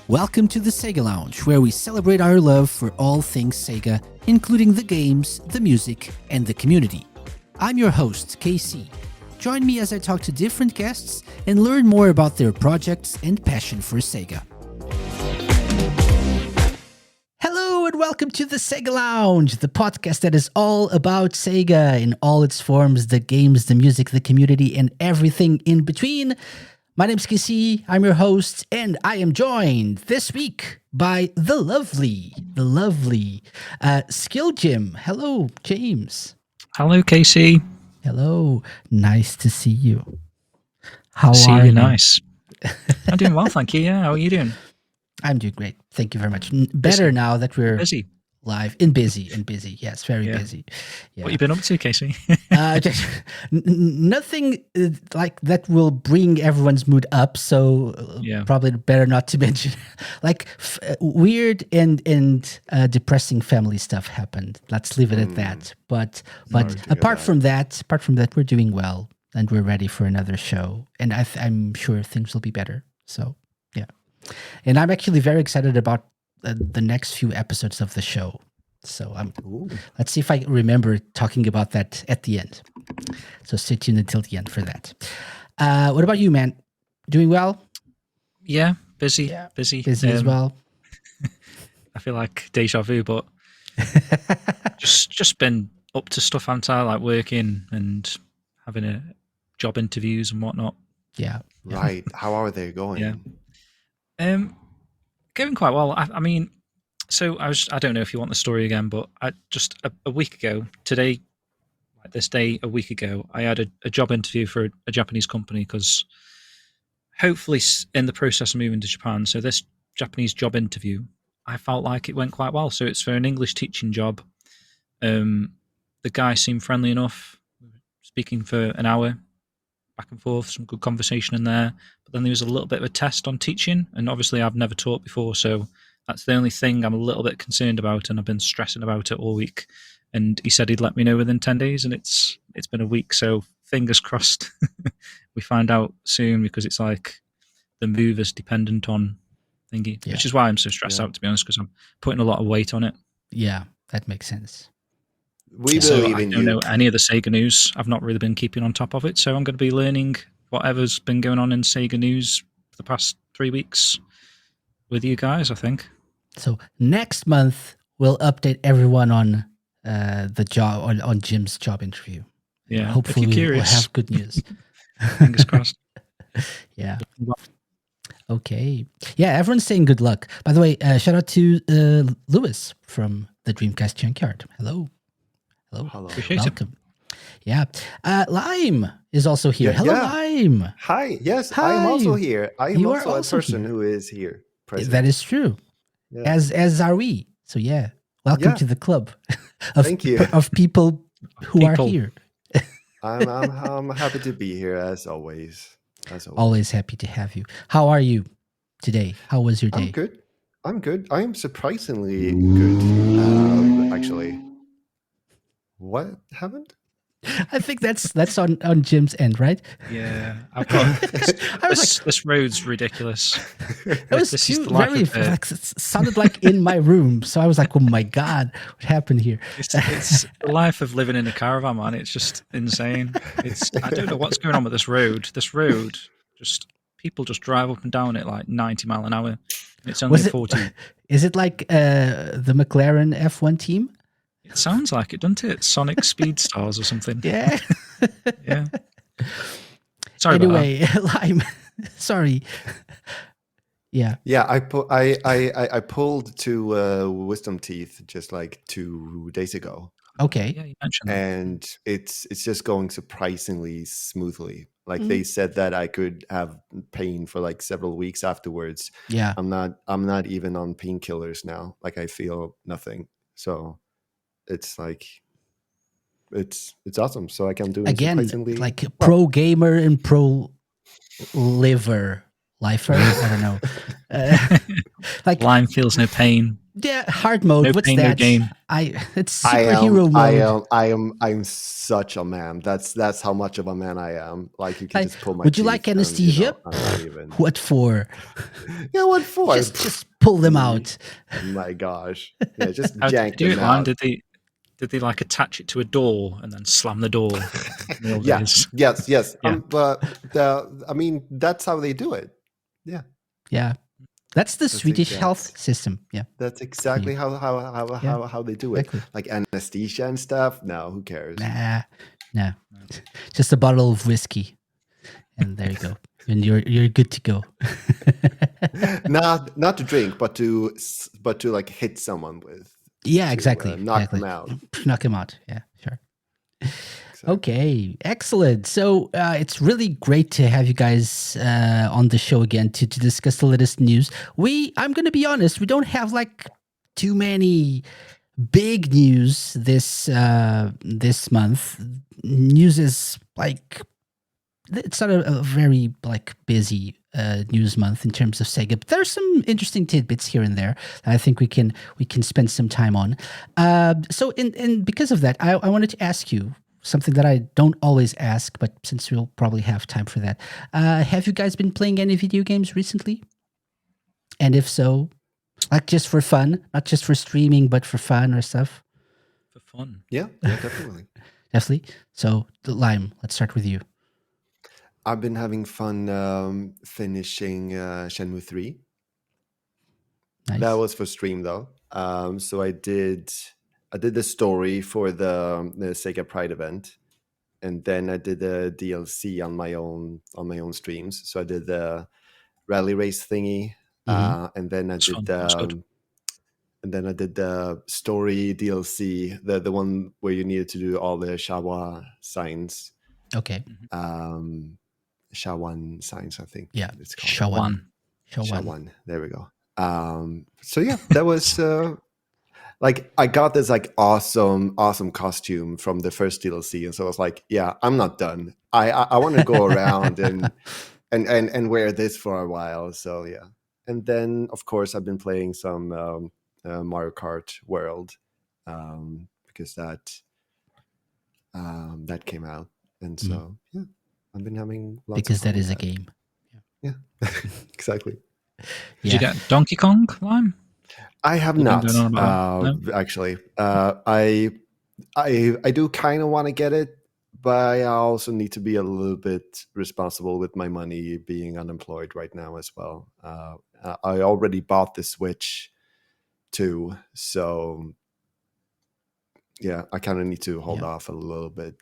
Welcome to the SEGA Lounge, where we celebrate our love for all things SEGA, including the games, the music, and the community. I'm your host, KC. Join me as I talk to different guests and learn more about their projects and passion for SEGA. Hello and welcome to the SEGA Lounge, the podcast that is all about SEGA in all its forms, the games, the music, the community, and everything in between. My name's KC, I'm your host, and I am joined this week by the lovely Skill Jim. Hello, James. Hello, KC. Hello, nice to see you. How see are you? you? Nice. I'm doing well, thank you. Yeah, how are you doing? I'm doing great. Thank you very much. Better now that we're busy. Live and busy. Yes, very busy. Yeah. What you been up to, Casey? Just nothing like that will bring everyone's mood up. So probably better not to mention. Like weird and depressing family stuff happened. Let's leave it at that. But apart from that, we're doing well and we're ready for another show. And I'm sure things will be better. So yeah, and I'm actually very excited about the next few episodes of the show. So let's see if I remember talking about that at the end. So stay tuned until the end for that. What about you, man? Doing well? Yeah, busy. Yeah. Busy as well. I feel like deja vu, but just been up to stuff, haven't I? Like working and having job interviews and whatnot. Yeah. Right. How are they going? Yeah. Going quite well. I mean, so I don't know if you want the story again, but I just a week ago, today, like this day, a week ago, I had a job interview for a Japanese company because hopefully in the process of moving to Japan. So this Japanese job interview, I felt like it went quite well. So it's for an English teaching job. The guy seemed friendly enough, speaking for an hour, back and forth, some good conversation in there. But then there was a little bit of a test on teaching, and obviously I've never taught before, so that's the only thing I'm a little bit concerned about, and I've been stressing about it all week. And he said he'd let me know within 10 days, and it's been a week, so fingers crossed we find out soon, because it's like the move is dependent on thingy, which is why I'm so stressed out, to be honest, because I'm putting a lot of weight on it. Yeah, that makes sense. We believe in you. I don't know any of the SEGA news. I've not really been keeping on top of it, so I'm going to be learning whatever's been going on in SEGA news for the past 3 weeks with you guys, I think. So next month we'll update everyone on the job on Jim's job interview. Yeah, hopefully we'll have good news. Fingers crossed. Yeah. Okay. Yeah, everyone's saying good luck. By the way, shout out to Lewis from the Dreamcast Junkyard. Hello. Welcome. Yeah. Lime is also here. Hello, Lime. Hi. Yes, Hi. I'm also here. I am You also are a also person here. who is here. Present. That is true. Yeah. As are we. So yeah. Welcome to the club Thank you. of people who are here. I'm happy to be here as always. Always happy to have you. How are you today? How was your day? I'm good. I am surprisingly good. Actually. What happened? I think that's on Jim's end, right? Yeah, I've got this road's ridiculous. It was it sounded like in my room, so I was like, "Oh my god, what happened here?" It's the life of living in a caravan, man. It's just insane. I don't know what's going on with this road. This road, people just drive up and down it like 90 mile an hour. And it's only 40. Is it like the McLaren F1 team? It sounds like it, doesn't it? Sonic Speed Stars or something. Yeah. Yeah. Sorry anyway, Lime. Sorry. Yeah. Yeah, I pulled 2 wisdom teeth just like 2 days ago. Okay. Yeah, you mentioned that. And it's just going surprisingly smoothly. Like they said that I could have pain for like several weeks afterwards. Yeah. I'm not even on painkillers now. Like I feel nothing. So it's like it's awesome. So I can do it surprisingly like pro gamer and pro lifer. I don't know. Like Lime feels no pain. Yeah, hard mode. No What's pain, that? no gain. It's superhero mode. I'm such a man. That's how much of a man I am. Like you can just pull my Would you teeth like anesthesia? and, I'm not even. What for? Yeah, what for? Just pull them out. Oh my gosh. Yeah, just How did jank they do them it, Lime? out. Did they like attach it to a door and then slam the door? Yes. Yeah. But I mean, that's how they do it. Yeah. Yeah. That's the Swedish health system. Yeah. That's exactly how they do it. Exactly. Like anesthesia and stuff. No, who cares? No. Just a bottle of whiskey. And there you go. And you're good to go. not to drink, but to like hit someone with. Yeah, exactly. Knock them out. Knock him out. Yeah, sure. Exactly. Okay, excellent. So it's really great to have you guys on the show again to discuss the latest news. I'm going to be honest, we don't have like too many big news this month. News is like, it's not a very like busy news month in terms of Sega, but there's some interesting tidbits here and there that I think we can spend some time on. So in because of that, I wanted to ask you something that I don't always ask, but since we'll probably have time for that, have you guys been playing any video games recently? And if so, like just for fun, not just for streaming, but for fun or stuff? For fun. Yeah, definitely. Definitely. So, Lime, let's start with you. I've been having fun finishing Shenmue 3. Nice. That was for stream though. So I did the story for the Sega Pride event, and then I did the DLC on my own streams. So I did the rally race thingy, and then I did the story DLC, the one where you needed to do all the Shawa signs. Okay. Shawan signs, I think. Yeah, it's called. Shawan. There we go. So yeah, that was like I got this like awesome costume from the first DLC, and so I was like, yeah, I'm not done. I want to go around and wear this for a while. So yeah, and then of course I've been playing some Mario Kart World because that came out, and so yeah. I've been having lots because of fun that is a game. Yeah, exactly. Did you get Donkey Kong, Lime? I have not actually. I do kind of want to get it, but I also need to be a little bit responsible with my money, being unemployed right now as well. I already bought the Switch too, so yeah, I kind of need to hold off a little bit.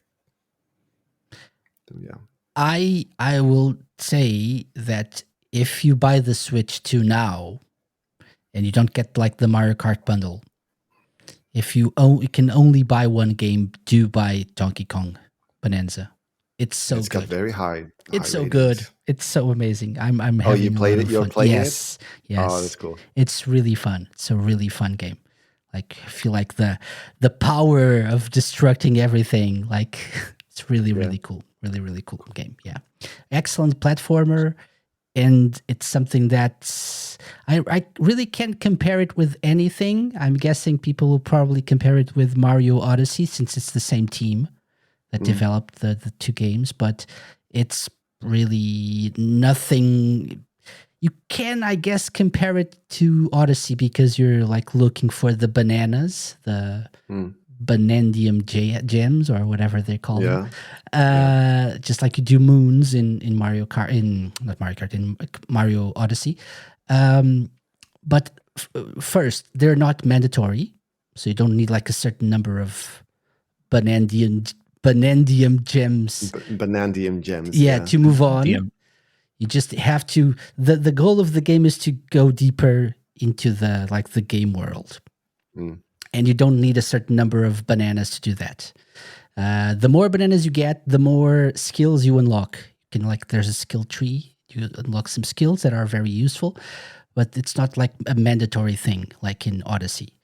Yeah. I will say that if you buy the Switch 2 now and you don't get like the Mario Kart bundle, if you can only buy one game, do buy Donkey Kong Bonanza. It's so it's good. Got very high. It's so ratings. good. It's so amazing. I'm having. Oh, you played it? You're playing it? Yes. Oh, that's cool. It's really fun. It's a really fun game. Like I feel like the power of destructing everything. Like it's really cool. Really cool game. Yeah, excellent platformer, and it's something that I really can't compare it with anything. I'm guessing people will probably compare it with Mario Odyssey since it's the same team that developed the two games, but it's really nothing. You can, I guess, compare it to Odyssey because you're like looking for the bananas, the Banandium gems or whatever they call them. Just like you do moons in Mario Kart, in Mario Odyssey. But first, they're not mandatory, so you don't need like a certain number of Banandium gems. Banandium gems. Yeah, to move on. You just have to. The goal of the game is to go deeper into the game world. And you don't need a certain number of bananas to do that. The more bananas you get, the more skills you unlock. You can there's a skill tree. You unlock some skills that are very useful, but it's not like a mandatory thing like in Odyssey.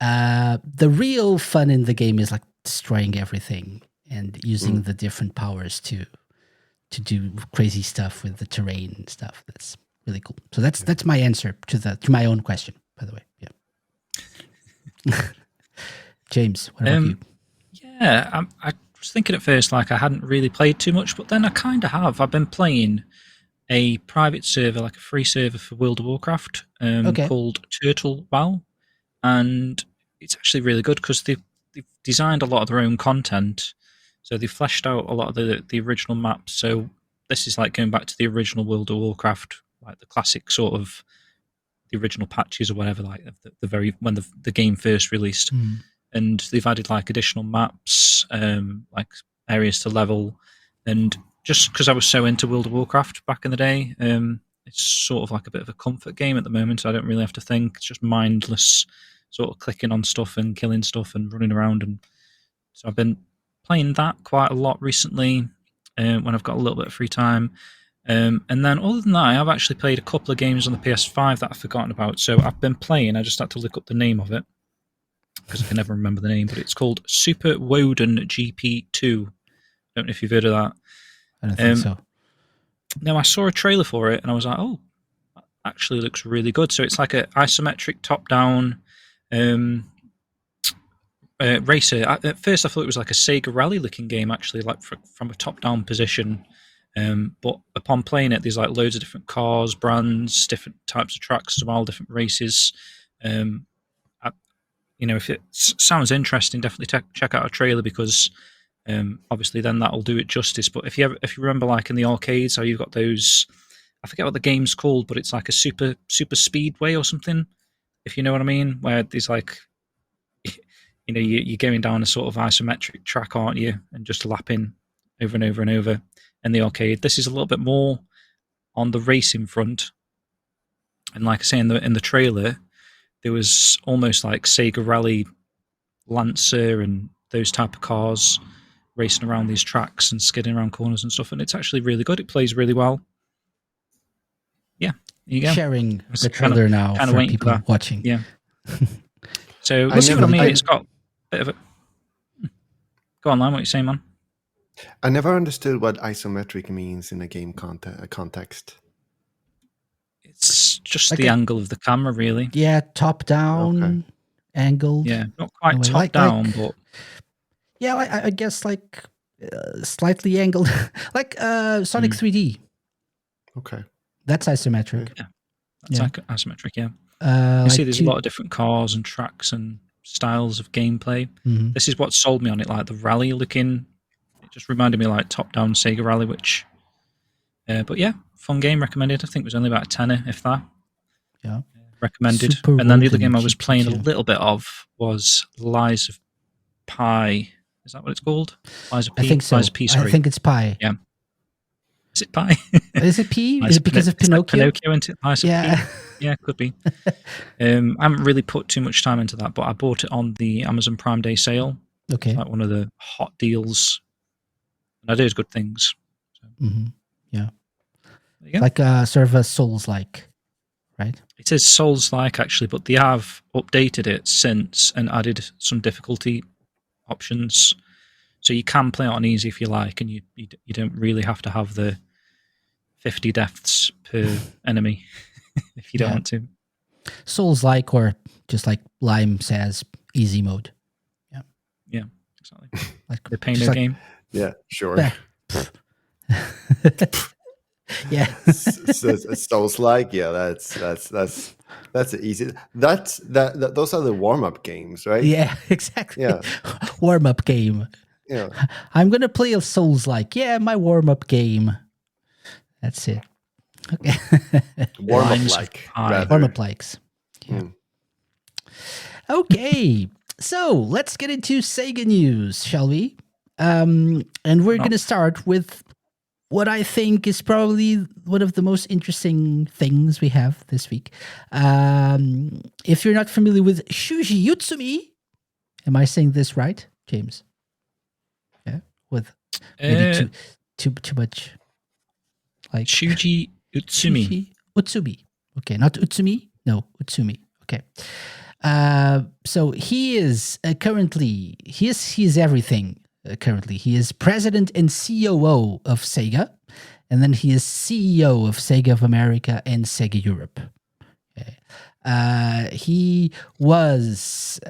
The real fun in the game is like destroying everything and using the different powers to do crazy stuff with the terrain and stuff. really cool. So that's my answer to my own question, by the way. Yeah. James, what about you? Yeah, I was thinking at first like I hadn't really played too much, but then I kind of have. I've been playing a private server, like a free server for World of Warcraft, called Turtle WoW, and it's actually really good because they've designed a lot of their own content. So they've fleshed out a lot of the original maps. So this is like going back to the original World of Warcraft, like the classic sort of the original patches or whatever, like the very when the game first released. And they've added like additional maps, like areas to level, and just because I was so into World of Warcraft back in the day, it's sort of like a bit of a comfort game at the moment. So I don't really have to think; it's just mindless, sort of clicking on stuff and killing stuff and running around. And so I've been playing that quite a lot recently when I've got a little bit of free time. And then other than that, I've actually played a couple of games on the PS5 that I've forgotten about. So I've been playing. I just had to look up the name of it because I can never remember the name, but it's called Super Woden GP2. Don't know if you've heard of that. I don't think so. No, I saw a trailer for it and I was like, oh, that actually looks really good. So it's like an isometric top-down racer. At first I thought it was like a Sega rally-looking game, actually, like from a top-down position. But upon playing it, there's like loads of different cars, brands, different types of tracks as well, different races. If it sounds interesting, definitely check out a trailer because obviously then that'll do it justice. But if you remember, like in the arcades, how you've got those, I forget what the game's called, but it's like a super speedway or something, if you know what I mean, where there's like, you're going down a sort of isometric track, aren't you, and just lapping over and over and over in the arcade. This is a little bit more on the racing front, and like I say in the trailer, there was almost like Sega Rally Lancer and those type of cars racing around these tracks and skidding around corners and stuff, and it's actually really good. It plays really well. Yeah, there you go. Sharing the trailer now for people watching. Yeah. So we'll see what I mean. It's got a bit of a... Go on, Lan, what are you saying, man? I never understood what isometric means in a game context. It's just like the angle of the camera, really. Yeah, top-down angled. Yeah, not quite top-down, but... Yeah, I guess like slightly angled. Like Sonic 3D. Okay. That's isometric. Yeah, that's isometric, yeah. You see there's a lot of different cars and tracks and styles of gameplay. Mm-hmm. This is what sold me on it, like the rally looking. It just reminded me like top-down Sega Rally, which... but yeah, fun game, recommended. I think it was only about a tenner, if that. Yeah. Recommended. Super and then the other game I was GP2. playing a little bit of was Lies of Pi. Is that what it's called? Lies of P? I think so. Lies of P, sorry. I think it's Pi. Yeah. Is it Pi? Is it P? Is it because of Pinocchio? Like Pinocchio into Lies of P? Yeah, could be. I haven't really put too much time into that, but I bought it on the Amazon Prime Day sale. Okay. It's like one of the hot deals. And I did good things. So. Mm-hmm. Yeah. Like sort of a Souls-like, right? It is Souls-like, actually, but they have updated it since and added some difficulty options. So you can play it on easy if you like, and you don't really have to have the 50 deaths per enemy if you don't want to. Souls-like, or just like Lime says, easy mode. Yeah. Yeah, exactly. Like the Pain No game. Yeah, sure. Yeah. Souls-like, yeah, that's easy. Those are the warm-up games, right? Yeah, exactly. Yeah. Warm-up game. Yeah. I'm gonna play a Souls-like. Yeah, my warm-up game. That's it. Okay. Warm-up-like. Warm-up-likes. Yeah. Okay. So let's get into Sega news, shall we? And we're gonna start with what I think is probably one of the most interesting things we have this week. If you're not familiar with Shuji Utsumi, am I saying this right, James? Yeah, with maybe too much, like Shuji Utsumi. Utsumi. Okay, not Utsumi. No, Utsumi. Okay. So he is currently he is everything. Currently, he is president and COO of Sega, and then he is CEO of Sega of America and Sega Europe. Okay. He was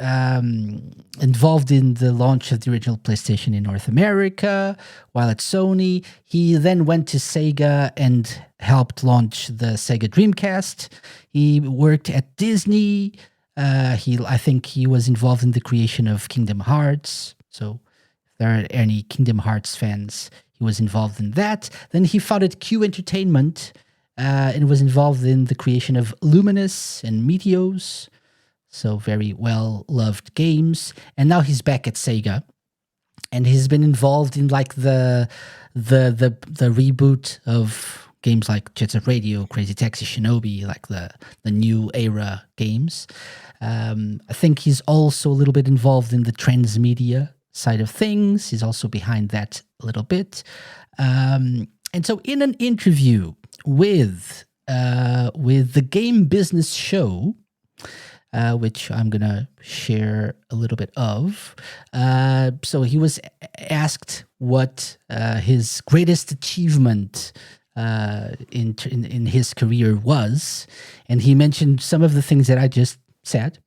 involved in the launch of the original PlayStation in North America while at Sony. He then went to Sega and helped launch the Sega Dreamcast. He worked at Disney. I think he was involved in the creation of Kingdom Hearts. So if there are any Kingdom Hearts fans, he was involved in that. Then he founded Q Entertainment, and was involved in the creation of Luminous and Meteos, so very well-loved games. And now he's back at Sega, and he's been involved in like the reboot of games like Jet Set Radio, Crazy Taxi, Shinobi, like the new era games. I think he's also a little bit involved in the transmedia side of things. He's also behind that a little bit. And so in an interview with the Game Business Show, which I'm gonna share a little bit of. So he was asked what his greatest achievement in his career was, and he mentioned some of the things that I just said.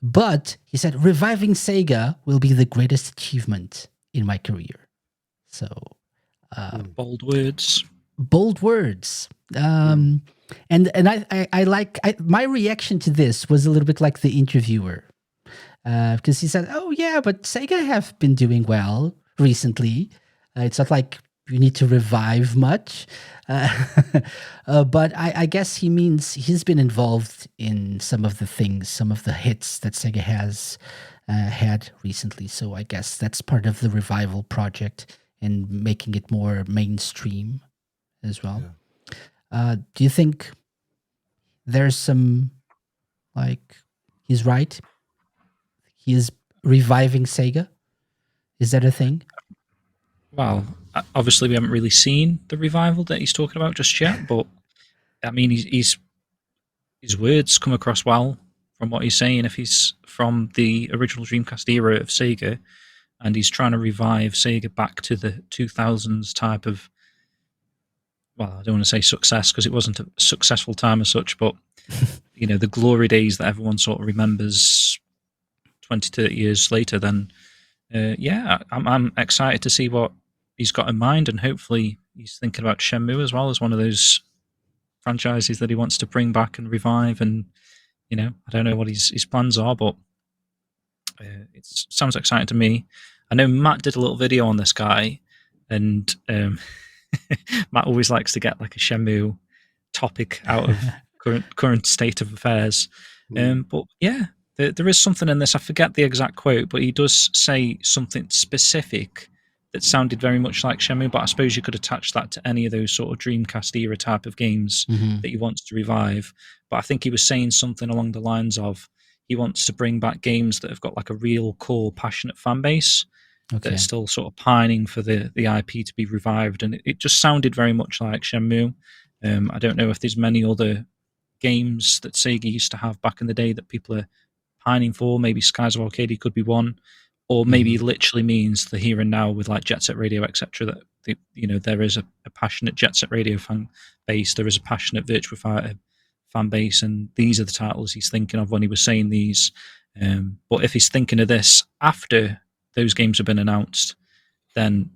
But he said, reviving Sega will be the greatest achievement in my career. So bold words. Bold words. And I like my reaction to this was a little bit like the interviewer, because he said, "Oh yeah, but Sega have been doing well recently. It's not like you need to revive much." But I guess he means he's been involved in some of the things, some of the hits that Sega has had recently. So I guess that's part of the revival project and making it more mainstream as well. Yeah. Do you think there's some, like, he's right? He is reviving Sega? Is that a thing? Well, obviously we haven't really seen the revival that he's talking about just yet, but I mean, his words come across well from what he's saying. If he's from the original Dreamcast era of Sega, and he's trying to revive Sega back to the 2000s type of, well, I don't want to say success because it wasn't a successful time as such, but you know, the glory days that everyone sort of remembers 20, 30 years later, then yeah, I'm excited to see what he's got in mind, and hopefully he's thinking about Shenmue as well as one of those franchises that he wants to bring back and revive. And you know, I don't know what his plans are, but it sounds exciting to me. I know Matt did a little video on this guy, and Matt always likes to get like a Shenmue topic out of current state of affairs. But yeah, there is something in this. I forget the exact quote, but he does say something specific that sounded very much like Shenmue. But I suppose you could attach that to any of those sort of Dreamcast era type of games that he wants to revive. But I think he was saying something along the lines of he wants to bring back games that have got like a real core, passionate fan base that are still sort of pining for the IP to be revived. And it just sounded very much like Shenmue. I don't know if there's many other games that Sega used to have back in the day that people are pining for. Maybe Skies of Arcadia could be one, or maybe literally means the here and now with like Jet Set Radio, etc. That you know, there is a passionate Jet Set Radio fan base, there is a passionate Virtua Fighter fan base, and these are the titles he's thinking of when he was saying these. But if he's thinking of this after those games have been announced, then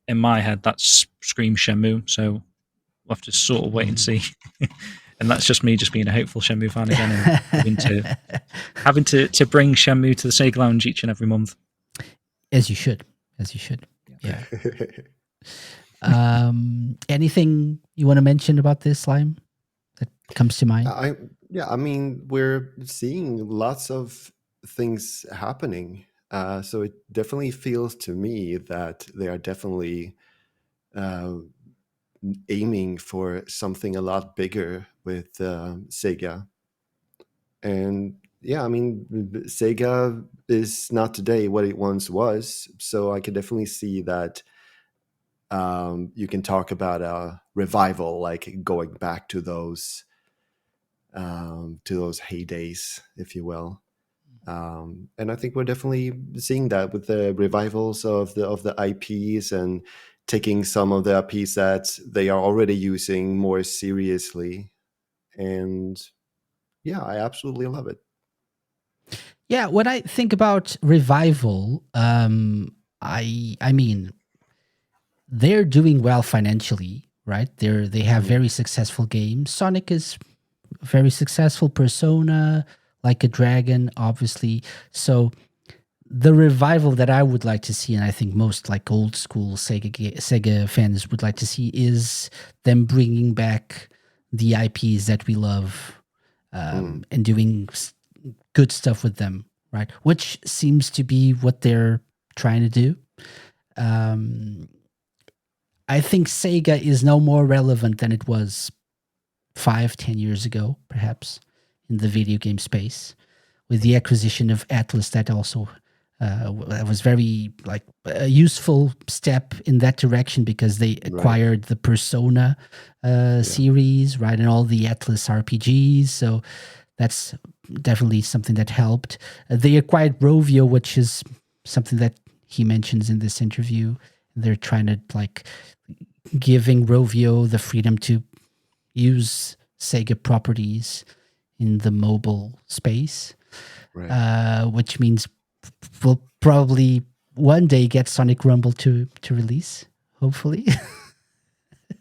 in my head that's screams Shenmue. So we'll have to sort of wait and see. And that's just me just being a hopeful Shenmue fan again, and having to bring Shenmue to the Sega Lounge each and every month. As you should. Yeah. Anything you want to mention about this, Slime, that comes to mind? I mean, we're seeing lots of things happening. So it definitely feels to me that they are definitely aiming for something a lot bigger with Sega. And yeah, I mean, Sega is not today what it once was. So I can definitely see that you can talk about a revival, like going back to those heydays, if you will. And I think we're definitely seeing that with the revivals of the IPs and taking some of the IPs that they are already using more seriously. And yeah, I absolutely love it. Yeah, when I think about Revival, I mean, they're doing well financially, right? They have very successful games. Sonic is very successful. Persona, Like a Dragon, obviously. So the revival that I would like to see, and I think most like old school Sega fans would like to see, is them bringing back the IPs that we love and doing good stuff with them, right? Which seems to be what they're trying to do. I think Sega is no more relevant than it was 5-10 years ago, perhaps, in the video game space, with the acquisition of Atlas. That also was very like a useful step in that direction, because they acquired the Persona series, right, and all the Atlas RPGs. So that's definitely something that helped. They acquired Rovio, which is something that he mentions in this interview. They're trying to like giving Rovio the freedom to use Sega properties in the mobile space, which means we'll probably one day get Sonic Rumble to release, hopefully.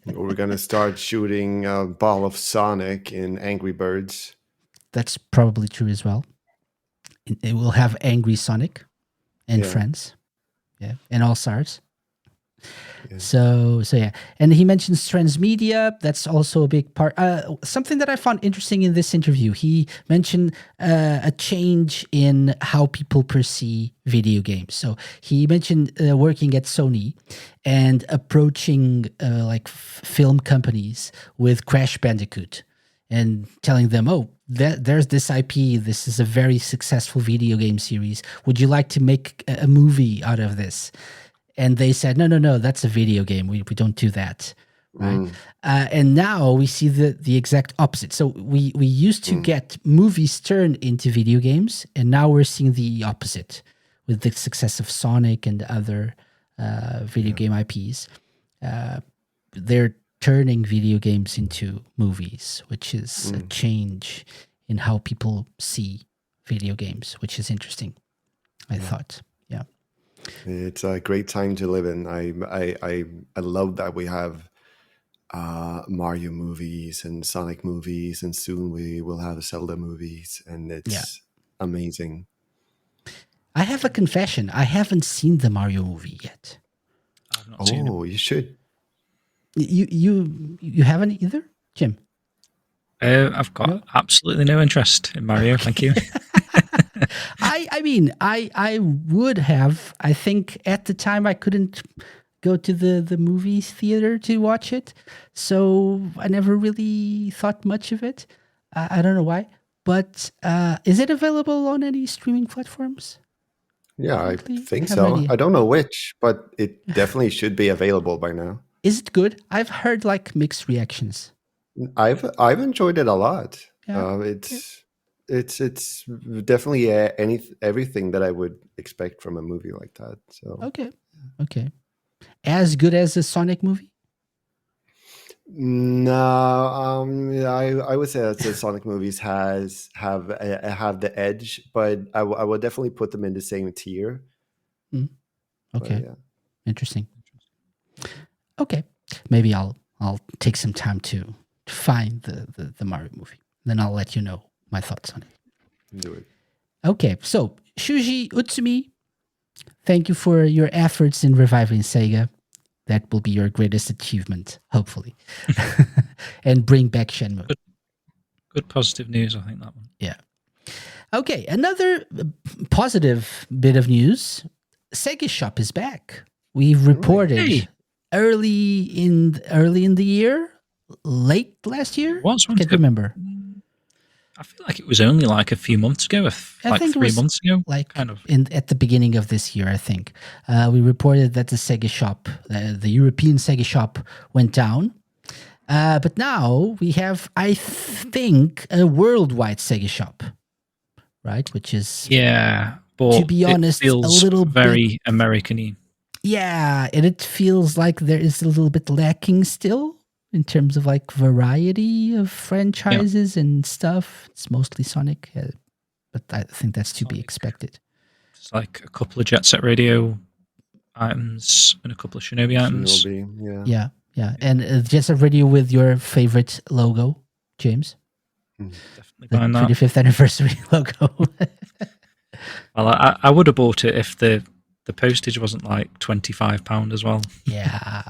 We're going to start shooting a ball of Sonic in Angry Birds. That's probably true as well. It will have Angry Sonic and friends. Yeah, and All Stars. Yeah. So yeah, and he mentions transmedia. That's also a big part. Something that I found interesting in this interview, he mentioned a change in how people perceive video games. So he mentioned working at Sony and approaching like film companies with Crash Bandicoot and telling them, "Oh, there's this IP. This is a very successful video game series. Would you like to make a movie out of this?" And they said, no, that's a video game. We don't do that, right? And now we see the exact opposite. So we used to get movies turned into video games, and now we're seeing the opposite with the success of Sonic and other video game IPs. They're turning video games into movies, which is a change in how people see video games, which is interesting, I thought. Yeah. It's a great time to live in. I love that we have Mario movies and Sonic movies, and soon we will have Zelda movies, and it's amazing. I have a confession. I haven't seen the Mario movie yet. I've not seen it. You should. You haven't either, Jim? I've got absolutely no interest in Mario. Thank you. I mean, I would have. I think at the time I couldn't go to the movie theater to watch it, so I never really thought much of it. I don't know why, but is it available on any streaming platforms? Yeah, I think so. I don't know which, but it definitely should be available by now. Is it good? I've heard like mixed reactions. I've enjoyed it a lot. It's definitely everything that I would expect from a movie like that. So okay, as good as a Sonic movie? No, I would say that the Sonic movies have the edge, but I would definitely put them in the same tier. Okay, interesting. Okay, maybe I'll take some time to find the Mario movie. Then I'll let you know my thoughts on it. Do it. Okay, so Shuji, Utsumi, thank you for your efforts in reviving Sega. That will be your greatest achievement, hopefully. And bring back Shenmue. Good positive news, I think, that one. Yeah. Okay, another positive bit of news. Sega Shop is back. We've reported early in the year, late last year? I can't remember. I feel like it was only like a few months ago, like 3 months ago. Like kind of at the beginning of this year, I think. We reported that the Sega Shop, the European Sega Shop, went down. But now we have, I think, a worldwide Sega Shop, right? Which is, but to be honest, it feels a little very American-y. Yeah, and it feels like there is a little bit lacking still in terms of like variety of franchises and stuff. It's mostly Sonic, but I think that's to be expected. It's like a couple of Jet Set Radio items and a couple of Shinobi items. Yeah. And Jet Set Radio with your favorite logo, James. Definitely buying that. 25th anniversary logo. Well, I would have bought it if the postage wasn't like £25 as well. Yeah.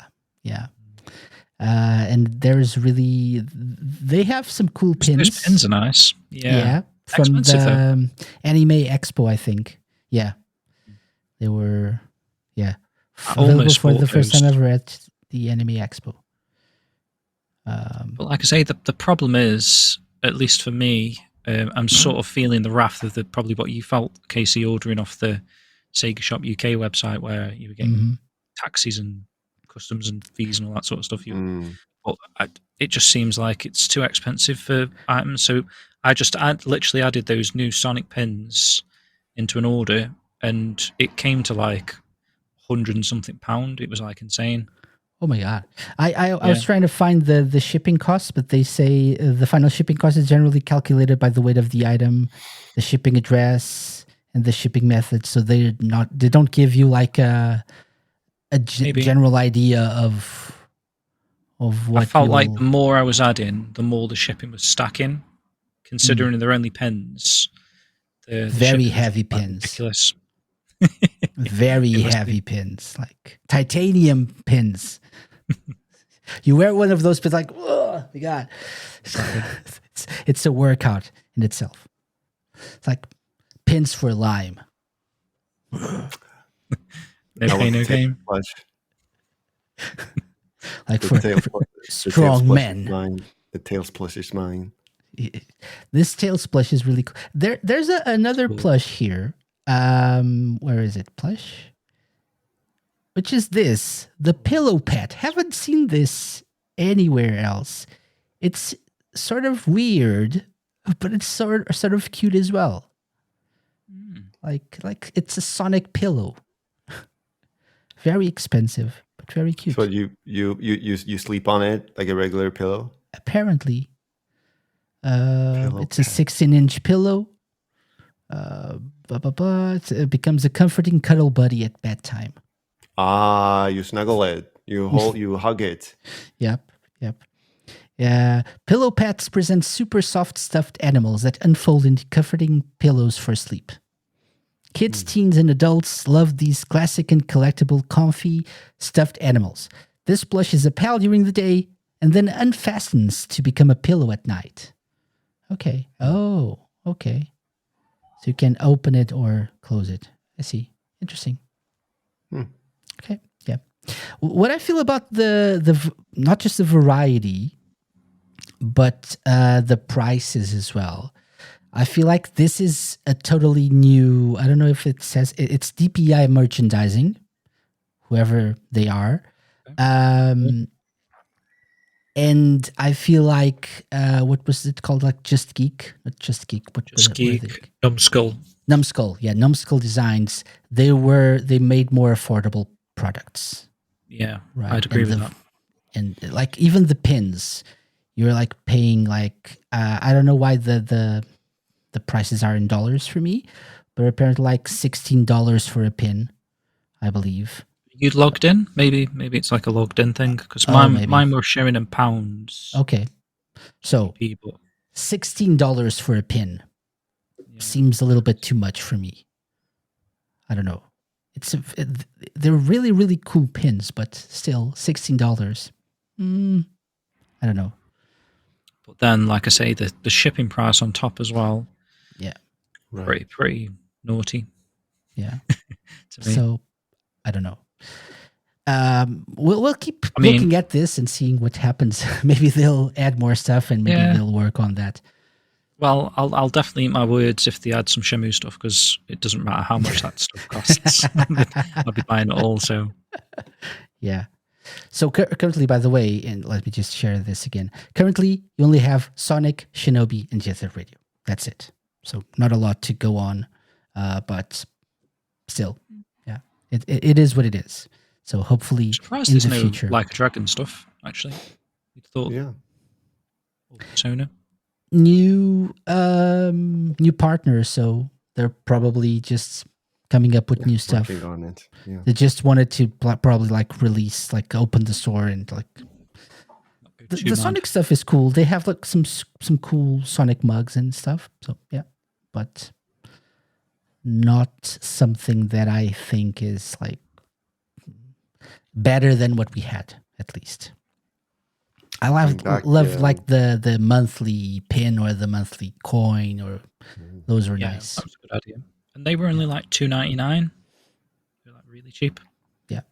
And there's really, they have some cool pins. Those pins are nice. Yeah. From the Anime Expo, I think. Yeah. They were, available for the first time ever at the Anime Expo. But like I say, the problem is, at least for me, I'm sort of feeling the wrath of probably what you felt, Casey, ordering off the Sega Shop UK website, where you were getting taxes and customs and fees and all that sort of stuff. But it just seems like it's too expensive for items. So I literally added those new Sonic pins into an order, and it came to like £100 and something. It was like insane. Oh my god! I was trying to find the shipping costs, but they say the final shipping cost is generally calculated by the weight of the item, the shipping address, and the shipping method. So they don't give you like a general idea of what. I felt like the more I was adding, the more the shipping was stacking. Considering they're only pins, the very heavy pins. Ridiculous. Very heavy pins, like titanium pins. You wear one of those pins, like, oh my god, it's a workout in itself. It's like pins for lime. No pain, no gain. Like for strong men. The tail plush is mine. This tail plush is really cool. There's another plush here. Where is it? Plush? Which is this? The pillow pet. Haven't seen this anywhere else. It's sort of weird, but it's sort of cute as well. Like it's a Sonic pillow. Very expensive, but very cute. So you sleep on it like a regular pillow? Apparently. It's a 16-inch pillow. It becomes a comforting cuddle buddy at bedtime. You snuggle it. You hug it. Yep. Pillow pets present super soft stuffed animals that unfold into comforting pillows for sleep. Kids, teens, and adults love these classic and collectible, comfy, stuffed animals. This plush is a pal during the day and then unfastens to become a pillow at night. Okay. Oh, okay. So you can open it or close it. I see. Interesting. Okay. Yeah. What I feel about the not just the variety, but the prices as well. I feel like this is a totally new. I don't know if it says it's DPI merchandising, whoever they are. And I feel like what was it called? Like Just Geek, not Just Geek. Just Geek, Numbskull. Numbskull, yeah, Numbskull Designs. They made more affordable products. Yeah, right? I'd agree with that. And like even the pins, you're like paying like I don't know why the prices are in dollars for me, but apparently like $16 for a pin, I believe. You logged in? Maybe it's like a logged in thing because mine were showing in pounds. Okay, so $16 for a pin seems a little bit too much for me. I don't know. They're really, really cool pins, but still $16. I don't know. But then, like I say, the shipping price on top as well. Yeah, right. Pretty naughty. Yeah. So I don't know. We'll keep looking at this and seeing what happens. Maybe they'll add more stuff and maybe they'll work on that. Well, I'll definitely eat my words if they add some Shenmue stuff because it doesn't matter how much that stuff costs. I'll be buying it all. So yeah. So currently, by the way, and let me just share this again. Currently, you only have Sonic, Shinobi, and Jet Set Radio. That's it. So not a lot to go on, but still, yeah, it is what it is. So hopefully surprised in there's the no future. Like a Dragon stuff, actually. You'd thought, or Persona. New partners, so they're probably just coming up with new stuff. Working on it. Yeah. They just wanted to probably like release, like open the store and like the Sonic stuff is cool. They have like some cool Sonic mugs and stuff. So yeah, but not something that I think is like better than what we had, at least. I love like the monthly pin or the monthly coin, or those are nice. That was a good idea. And they were only like $2.99. They're like really cheap. Yeah.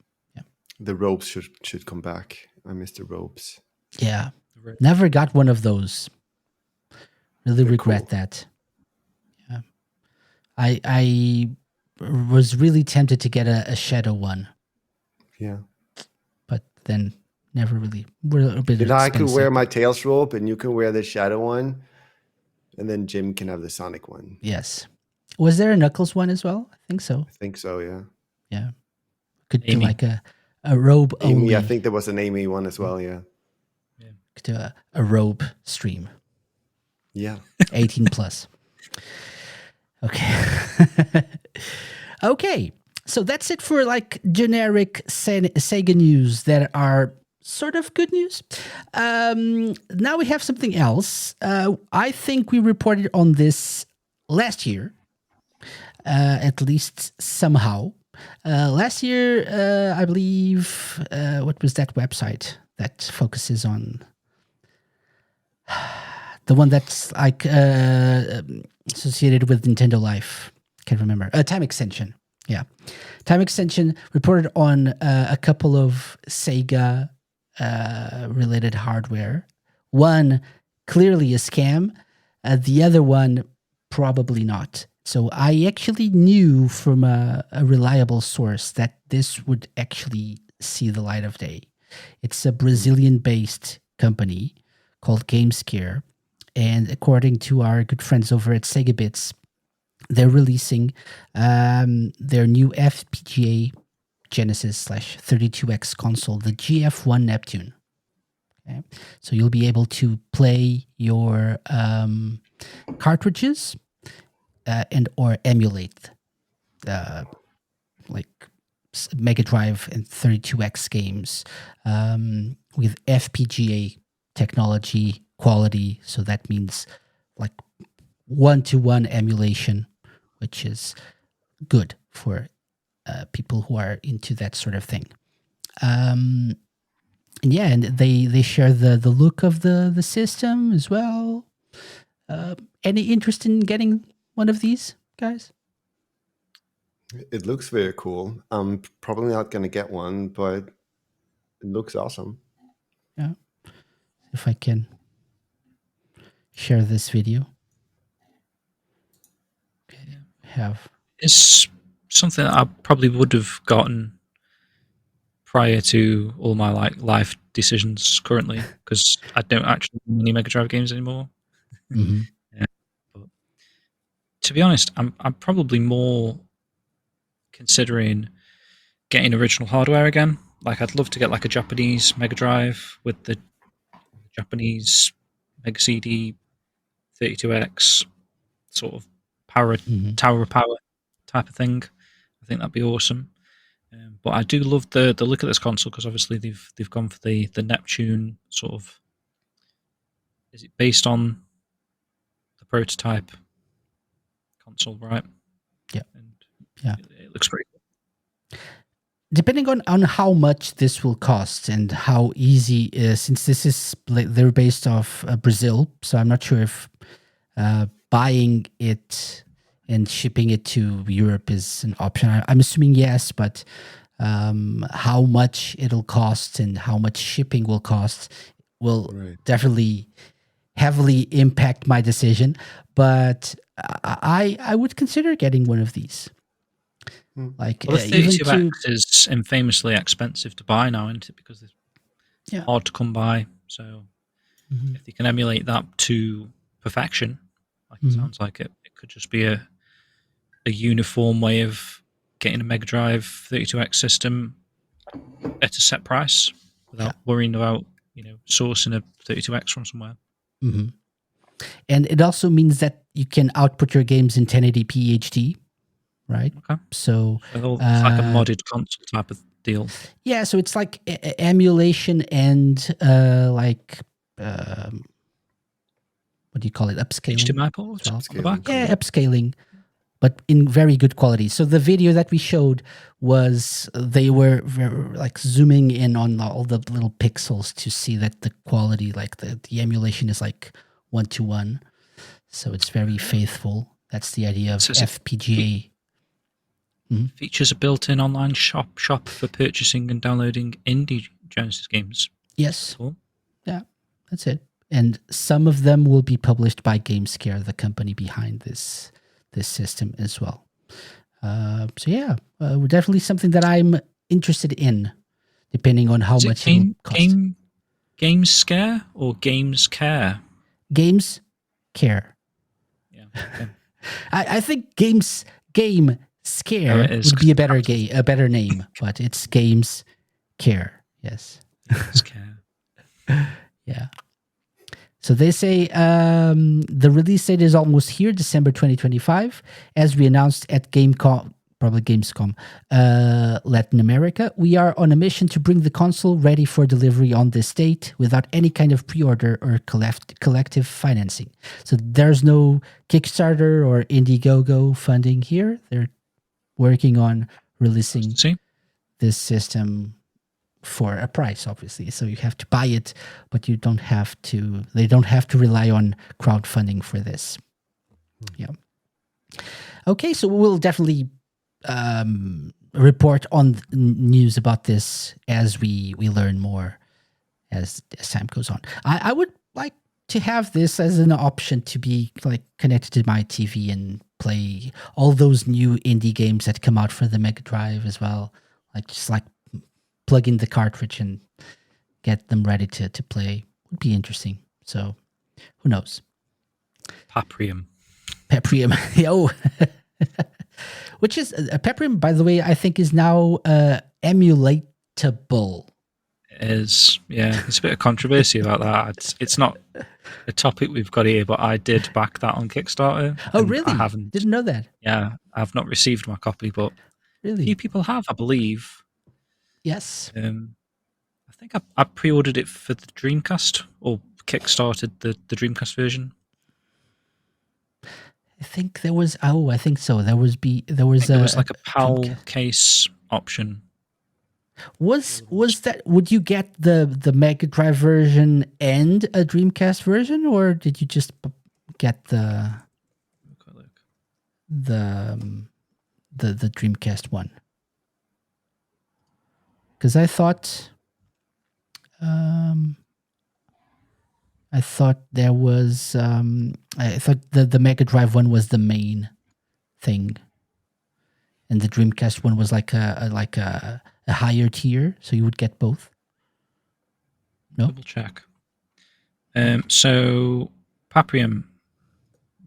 The ropes should come back. I miss the ropes. Yeah. Never got one of those. Really regret that. Yeah. I was really tempted to get a shadow one. Yeah. But then never really. We're a bit expensive. I could wear my Tails rope and you can wear the shadow one. And then Jim can have the Sonic one. Yes. Was there a Knuckles one as well? I think so. I think so, yeah. Yeah. Could do like a robe Amy, only. I think there was an Amy one as well, yeah. Could do a robe stream. Yeah. 18 plus. Okay. Okay. So that's it for like generic Sega news that are sort of good news. Now we have something else. I think we reported on this last year, at least somehow. Last year, I believe, what was that website that focuses on the one that's like associated with Nintendo Life? Can't remember. Time Extension. Yeah. Time Extension reported on a couple of Sega related hardware. One clearly a scam, the other one probably not. So I actually knew from a reliable source that this would actually see the light of day. It's a Brazilian-based company called GameScare, and according to our good friends over at Sega Bits, they're releasing their new FPGA Genesis /32X console, the GF1 Neptune. Okay, so you'll be able to play your cartridges and or emulate like Mega Drive and 32X games with FPGA technology quality. So that means like one-to-one emulation, which is good for people who are into that sort of thing. And yeah, and they share the look of the system as well. Any interest in getting one of these, guys? It looks very cool. I'm probably not going to get one, but it looks awesome. Yeah. If I can share this video. Okay. It's something that I probably would have gotten prior to all my like life decisions currently, because I don't actually own any Mega Drive games anymore. Mm-hmm. Yeah. But to be honest, I'm probably more considering getting original hardware again. Like I'd love to get like a Japanese Mega Drive with the Japanese Mega CD 32X sort of power, tower of power type of thing. I think that'd be awesome. But I do love the look of this console, because obviously they've gone for the Neptune sort of. Is it based on the prototype console, right? Yeah. And yeah. It looks pretty cool. Depending on how much this will cost and how easy, since this is they're based off Brazil, so I'm not sure if buying it and shipping it to Europe is an option. I'm assuming yes, but how much it'll cost and how much shipping will cost will definitely heavily impact my decision. But I would consider getting one of these. Like the 32X is infamously expensive to buy now, isn't it? Because it's hard to come by. So if you can emulate that to perfection, like it sounds like it could just be a uniform way of getting a Mega Drive 32X system at a set price without worrying about sourcing a 32X from somewhere. Mm-hmm. And it also means that you can output your games in 1080p HD, right? Okay. So it's like a modded console type of deal. Yeah, so it's like emulation and what do you call it? Upscaling. HDMI port on the back? Yeah, upscaling, but in very good quality. So the video that we showed was they were like zooming in on all the little pixels to see that the quality, like the emulation is like 1-to-1. So it's very faithful. That's the idea of FPGA. Features a built-in online shop for purchasing and downloading indie Genesis games. Yes. Cool. Yeah, that's it. And some of them will be published by GameScare, the company behind this system as well. Definitely something that I'm interested in, depending on how much it will cost. GameScare or Games Care? Games Care. Yeah. Okay. I think Game Scare would be a better name, but it's Games Care. Yes. Games Care. Yeah. So they say the release date is almost here, December 2025. As we announced at Gamescom Latin America, we are on a mission to bring the console ready for delivery on this date without any kind of pre-order or collective financing. So there's no Kickstarter or Indiegogo funding here. They're working on releasing this system for a price, obviously. So you have to buy it, but they don't have to rely on crowdfunding for this. Yeah. Okay, so we'll definitely report on news about this as we learn more as time goes on. I would like to have this as an option to be like connected to my TV and play all those new indie games that come out for the Mega Drive as well. Just plug in the cartridge and get them ready to play. Would be interesting. So who knows? Paprium. Yo. Which is Paprium, by the way, I think is now emulatable. It is, yeah. There's a bit of controversy about that. It's not a topic we've got here, but I did back that on Kickstarter. Oh, really? I haven't. Didn't know that. Yeah, I've not received my copy, but really, a few people have, I believe. Yes. I think I pre-ordered it for the Dreamcast, or kickstarted the Dreamcast version. I think there was. Oh, I think so. There was like a PAL case option. Was that? Would you get the Mega Drive version and a Dreamcast version, or did you just get the Dreamcast one? Because I thought there was I thought the Mega Drive one was the main thing, and the Dreamcast one was like a higher tier, so you would get both. No, double check. So Paprium,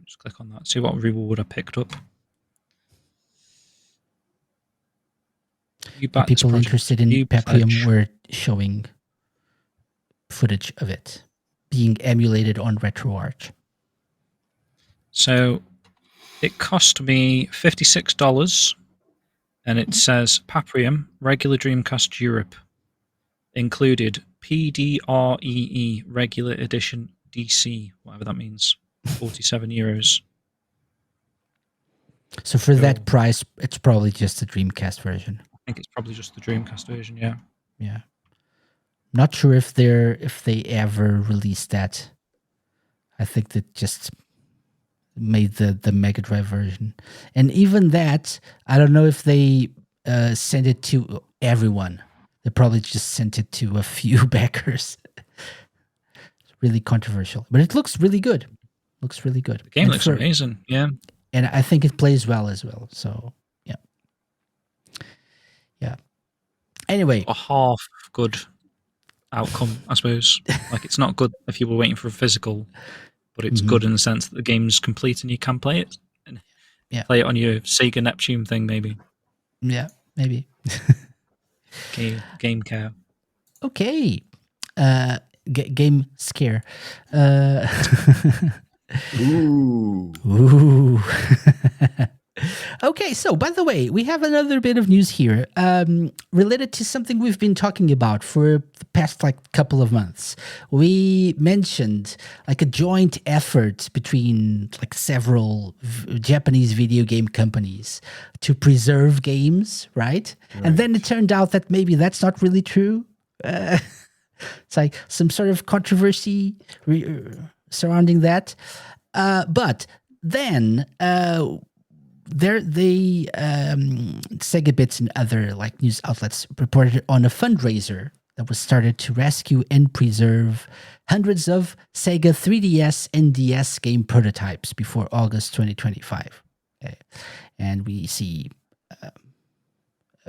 just click on that. See what reward I picked up. People interested in Paprium were showing footage of it being emulated on RetroArch. So it cost me $56, and it says Paprium regular Dreamcast Europe included PDREE regular edition DC, whatever that means, €47. So for that price, it's probably just the Dreamcast version. I think it's probably just the Dreamcast version, yeah. Yeah. Not sure if they ever released that. I think that just made the Mega Drive version. And even that, I don't know if they sent it to everyone. They probably just sent it to a few backers. It's really controversial. But it looks really good. The game looks amazing, yeah. And I think it plays well as well. So, yeah. Yeah. Anyway. A half good outcome, I suppose. Like, it's not good if you were waiting for a physical, but it's good in the sense that the game's complete and you can play it. And play it on your Sega Neptune thing, maybe. Yeah, maybe. Game cow. Okay. Game scare. Ooh. Ooh. Okay, so by the way, we have another bit of news here related to something we've been talking about for the past couple of months. We mentioned a joint effort between several Japanese video game companies to preserve games, right? And then it turned out that maybe that's not really true. It's some sort of controversy surrounding that. But then SEGA Bits and other news outlets reported on a fundraiser that was started to rescue and preserve hundreds of Sega 3DS and DS game prototypes before August 2025. Okay. And we see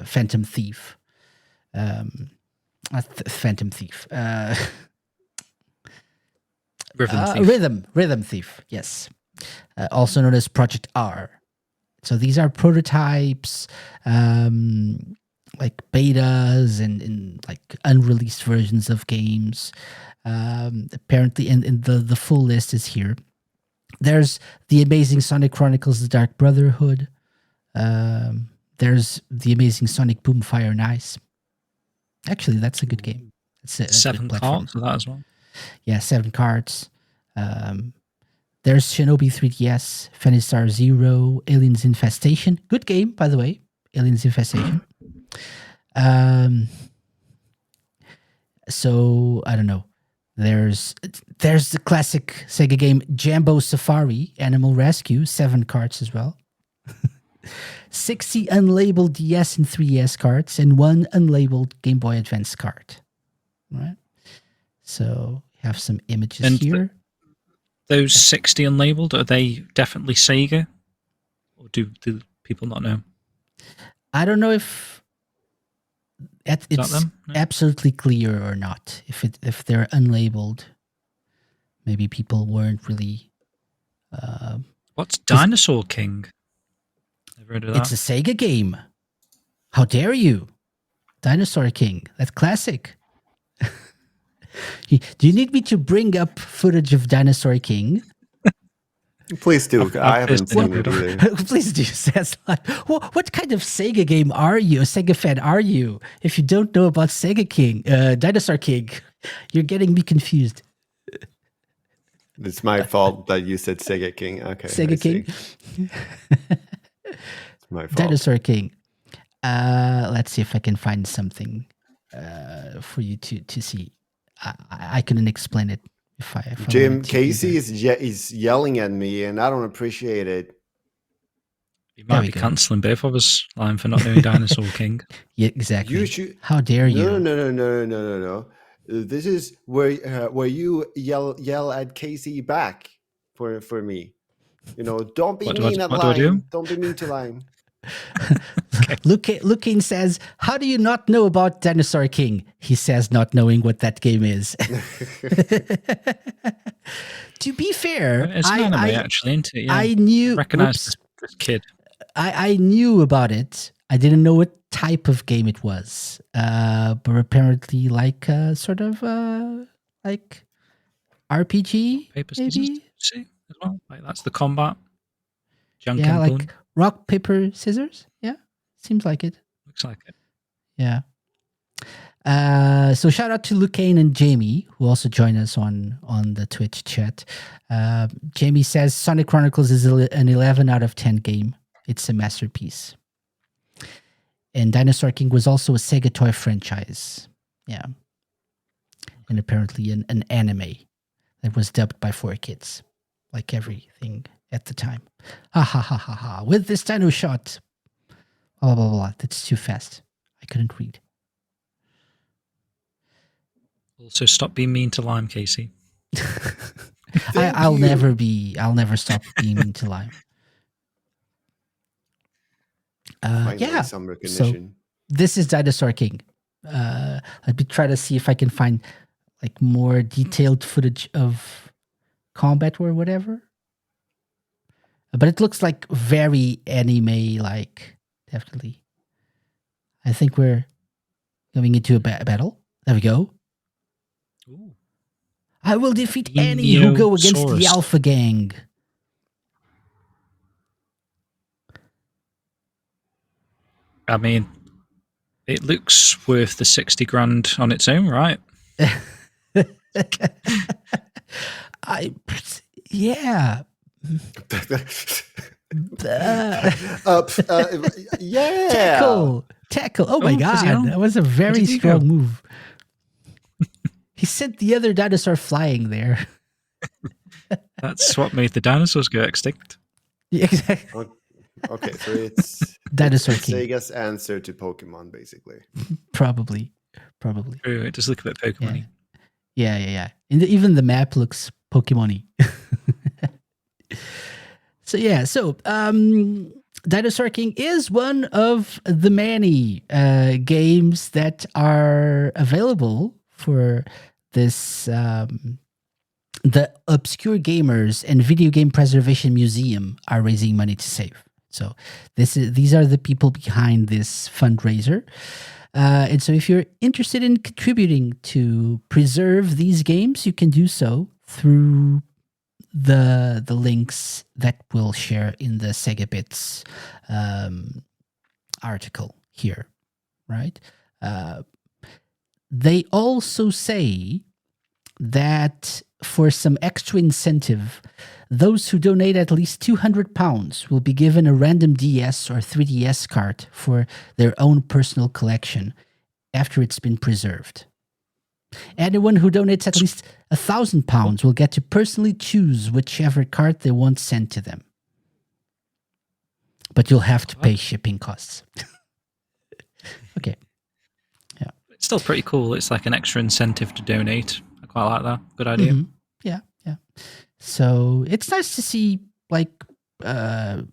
Phantom Thief. Phantom Thief. Rhythm Thief, yes. Also known as Project R. So these are prototypes, betas and unreleased versions of games. Apparently, and the full list is here. There's The Amazing Sonic Chronicles: The Dark Brotherhood. There's The Amazing Sonic Boom Fire and Ice. Actually, that's a good game. It's a 7 cards for that as well. Yeah, 7 cards. There's Shinobi 3DS, Finistar Zero, Aliens Infestation. Good game, by the way. Aliens Infestation. So, I don't know. There's the classic Sega game Jambo Safari, Animal Rescue, 7 cards as well. 60 unlabeled DS and 3DS cards, and 1 unlabeled Game Boy Advance card. All right. So, we have some images here. Those 60 unlabeled, are they definitely Sega? Or do people not know? I don't know if it's absolutely clear or not. If they're unlabeled, maybe people weren't really... What's Dinosaur King? Never heard of that. It's a Sega game. How dare you? Dinosaur King. That's classic. Do you need me to bring up footage of Dinosaur King? Please do. I haven't seen it either. Please do. Says what kind of Sega game are you? A Sega fan are you? If you don't know about Sega King, Dinosaur King, you're getting me confused. It's my fault that you said Sega King. Okay. Sega King. It's my fault. Dinosaur King. Let's see if I can find something for you to see. I couldn't explain it if I Jim Casey is yelling at me, and I don't appreciate it. You might be cancelling both of us, Lime, for not knowing Dinosaur King. Yeah, exactly. How dare you? No. This is where you yell at Casey back for me. Don't be mean at Lime. Don't be mean to Lime. Okay. Lukin says, how do you not know about Dinosaur King? He says, not knowing what that game is. To be fair, it's an anime actually, isn't it? Yeah. I knew. Recognize this kid. I knew about it. I didn't know what type of game it was, but apparently sort of RPG, Paper, maybe. scissors, see as well. That's the combat. Yeah, rock, paper, scissors. Yeah, seems like it. Looks like it. Yeah. So shout out to Lucane and Jamie, who also joined us on the Twitch chat. Jamie says Sonic Chronicles is an 11 out of 10 game. It's a masterpiece. And Dinosaur King was also a Sega toy franchise. Yeah. And apparently an anime that was dubbed by 4Kids, like everything at the time. Ha ha ha ha ha. With this dino shot. Blah, blah, blah. That's too fast. I couldn't read. Also, stop being mean to Lime, Casey. I'll never stop being mean to Lime. Finally, some recognition. So this is Dinosaur King. Let me try to see if I can find more detailed footage of combat or whatever. But it looks very anime, definitely. I think we're going into a battle. There we go. Ooh. I will defeat any who go against the Neosaurus. Alpha Gang. I mean, it looks worth the 60 grand on its own, right? Yeah. Yeah. Tackle. Oh my God. That was a very strong move. He sent the other dinosaur flying there. That's what made the dinosaurs go extinct. Yeah, exactly. Okay, so it's Dinosaur King. Sega's answer to Pokemon, basically. Probably. Ooh, it does look a bit Pokemon-y. Yeah. And even the map looks Pokemon-y. So Dinosaur King is one of the many games that are available for this the Obscure Gamers and Video Game Preservation Museum are raising money to save. So these are the people behind this fundraiser. And so if you're interested in contributing to preserve these games, you can do so through the links that we'll share in the Sega Bits article here, right? They also say that for some extra incentive, those who donate at least £200 will be given a random DS or 3DS card for their own personal collection after it's been preserved. Anyone who donates at least £1,000 will get to personally choose whichever card they want sent to them. But you'll have to pay shipping costs. Okay. Yeah. It's still pretty cool. It's like an extra incentive to donate. I quite like that. Good idea. Mm-hmm. Yeah. So it's nice to see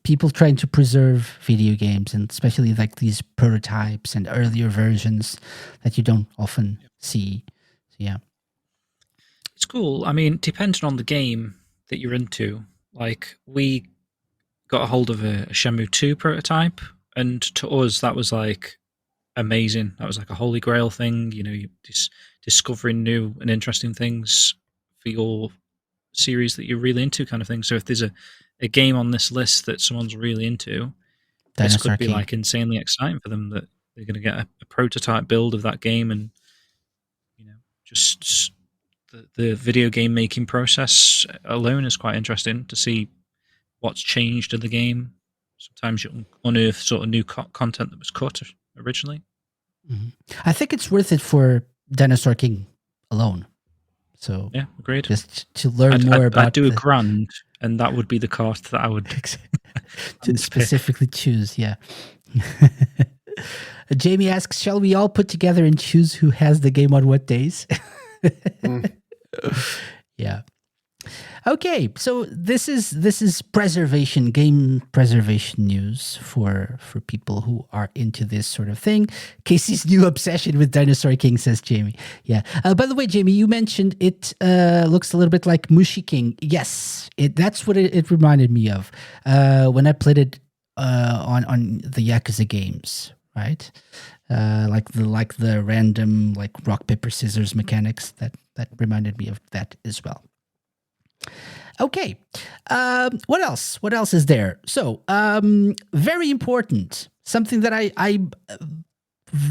people trying to preserve video games, and especially like these prototypes and earlier versions that you don't often see. So, yeah. It's cool. I mean, depending on the game that you're into, like we got a hold of a Shenmue 2 prototype, and to us that was like amazing. That was like a holy grail thing, you discovering new and interesting things for your series that you're really into, kind of thing. So if there's a game on this list that someone's really into, this could be like insanely exciting for them, that they're going to get a prototype build of that game, and just the video game making process alone is quite interesting to see what's changed in the game. Sometimes you unearth sort of new content that was cut originally. Mm-hmm. I think it's worth it for Dinosaur King alone. So yeah, agreed. Just to learn more about. I'd do a grand, and that would be the card that I would to specifically choose. Yeah. Jamie asks, "Shall we all put together and choose who has the game on what days?" Yeah. Okay, so this is game preservation news for people who are into this sort of thing. Casey's new obsession with Dinosaur King, says Jamie. Yeah. By the way, Jamie, you mentioned it looks a little bit like Mushi King. Yes, that's what it reminded me of when I played it on the Yakuza games, right? Like the random rock paper scissors mechanics that reminded me of that as well. Okay, what else? What else is there? So, very important, something that I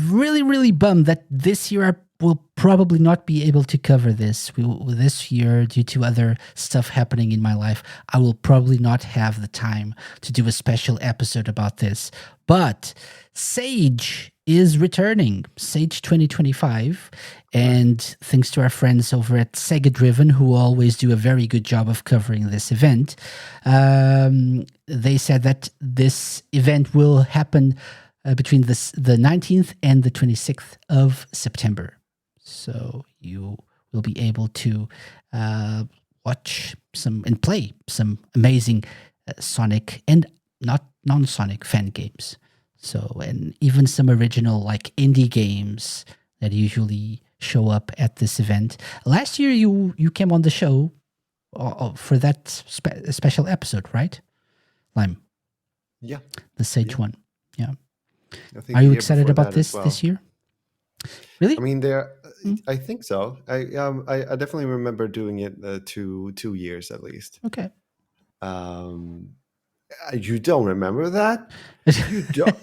really bummed that this year I will probably not be able to cover this. This year, due to other stuff happening in my life, I will probably not have the time to do a special episode about this. But Sage is returning, Sage 2025. And thanks to our friends over at Sega Driven, who always do a very good job of covering this event, they said that this event will happen between the 19th and the 26th of September. So you will be able to watch and play some amazing Sonic and not non-Sonic fan games. So, and even some original indie games that usually show up at this event. Last year, you came on the show for that special episode, right, Lime? Yeah, the Sage one. Yeah. Are you excited about this year? Really? I mean, I think so. I definitely remember doing it 2 years at least. Okay. You don't remember that? You don't.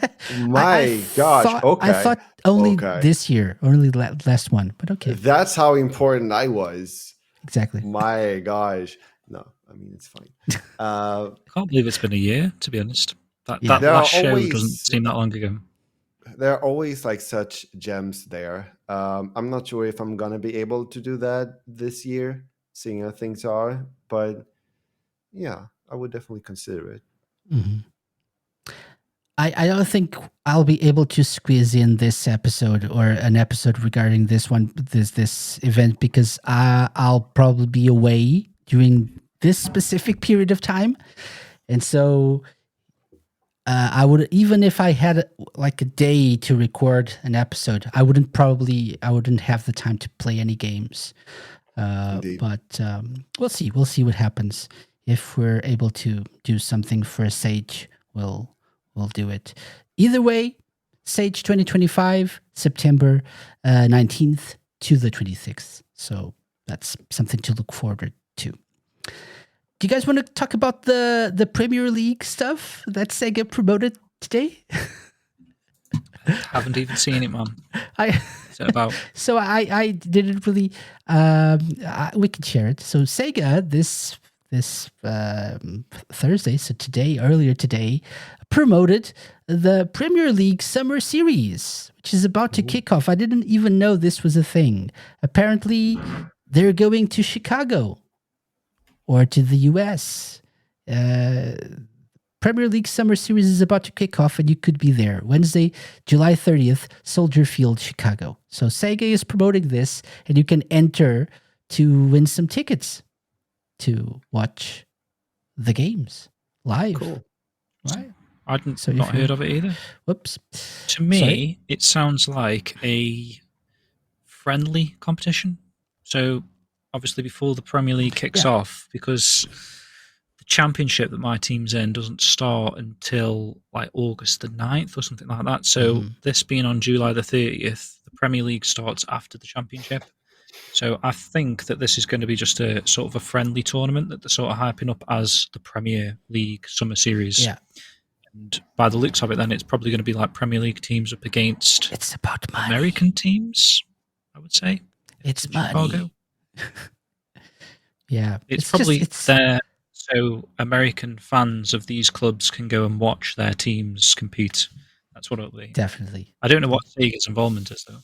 My gosh. Okay. I thought only this year, only last one, but okay. That's how important I was. Exactly. My gosh. No, I mean, it's fine. I can't believe it's been a year, to be honest. That last show doesn't seem that long ago. There are always like such gems there. I'm not sure if I'm going to be able to do that this year, seeing how things are. But yeah, I would definitely consider it. Mm-hmm. I don't think I'll be able to squeeze in this episode or an episode regarding this event, because I'll probably be away during this specific period of time, and so I would, even if I had like a day to record an episode, I wouldn't have the time to play any games. But we'll see what happens. If we're able to do something for Sage, we'll do it. Either way, Sage 2025, September 19th to the 26th. So that's something to look forward to. Do you guys want to talk about the Premier League stuff that Sega promoted today? I haven't even seen it, man. What's it about? So I didn't really. We can share it. So Sega this Thursday, so earlier today, promoted the Premier League Summer Series, which is about to kick off. I didn't even know this was a thing. Apparently, they're going to Chicago or to the US. Premier League Summer Series is about to kick off, and you could be there. Wednesday, July 30th, Soldier Field, Chicago. So Sega is promoting this, and you can enter to win some tickets to watch the games live. Cool. Right. I'd not heard of it either. Whoops. To me, it sounds like a friendly competition. So obviously before the Premier League kicks off, because the championship that my team's in doesn't start until like August the 9th or something like that. So this being on July the 30th, the Premier League starts after the championship. So I think that this is going to be just a sort of a friendly tournament that they're sort of hyping up as the Premier League Summer Series. Yeah. And by the looks of it, then it's probably going to be like Premier League teams up against American teams, I would say. It's money. Yeah. It's probably there so American fans of these clubs can go and watch their teams compete. That's what it'll be. Definitely. I don't know what Sega's involvement is, though.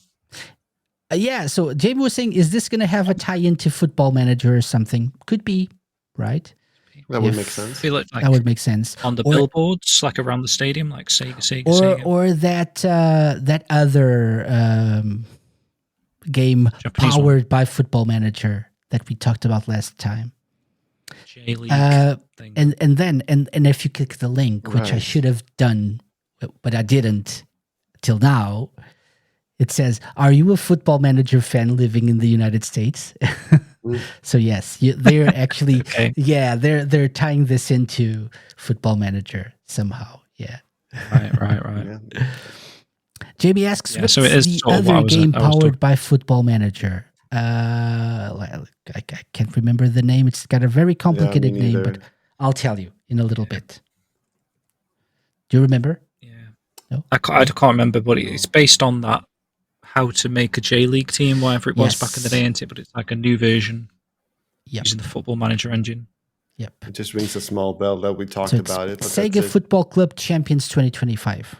Yeah, so Jamie was saying, is this going to have a tie-in to Football Manager or something? Could be, right? That would make sense. I feel like that would make sense. On the billboards, like around the stadium, like Sega. Or that other game Japanese powered by Football Manager that we talked about last time. J-League thing. And if you click the link, which I should have done, but I didn't till now, it says, "Are you a Football Manager fan living in the United States?" So yes, they're actually they're tying this into Football Manager somehow. Yeah. Right. Yeah. Jamie asks, "What's so it is the other game powered by Football Manager?" I can't remember the name. It's got a very complicated name, but I'll tell you in a little bit. Do you remember? Yeah. No? I can't remember, but it's based on that. How to make a J-League team, whatever it was back in the day, isn't it? But it's like a new version using the Football Manager engine. Yep. It just rings a small bell that we talked about it. Sega Football Club Champions 2025.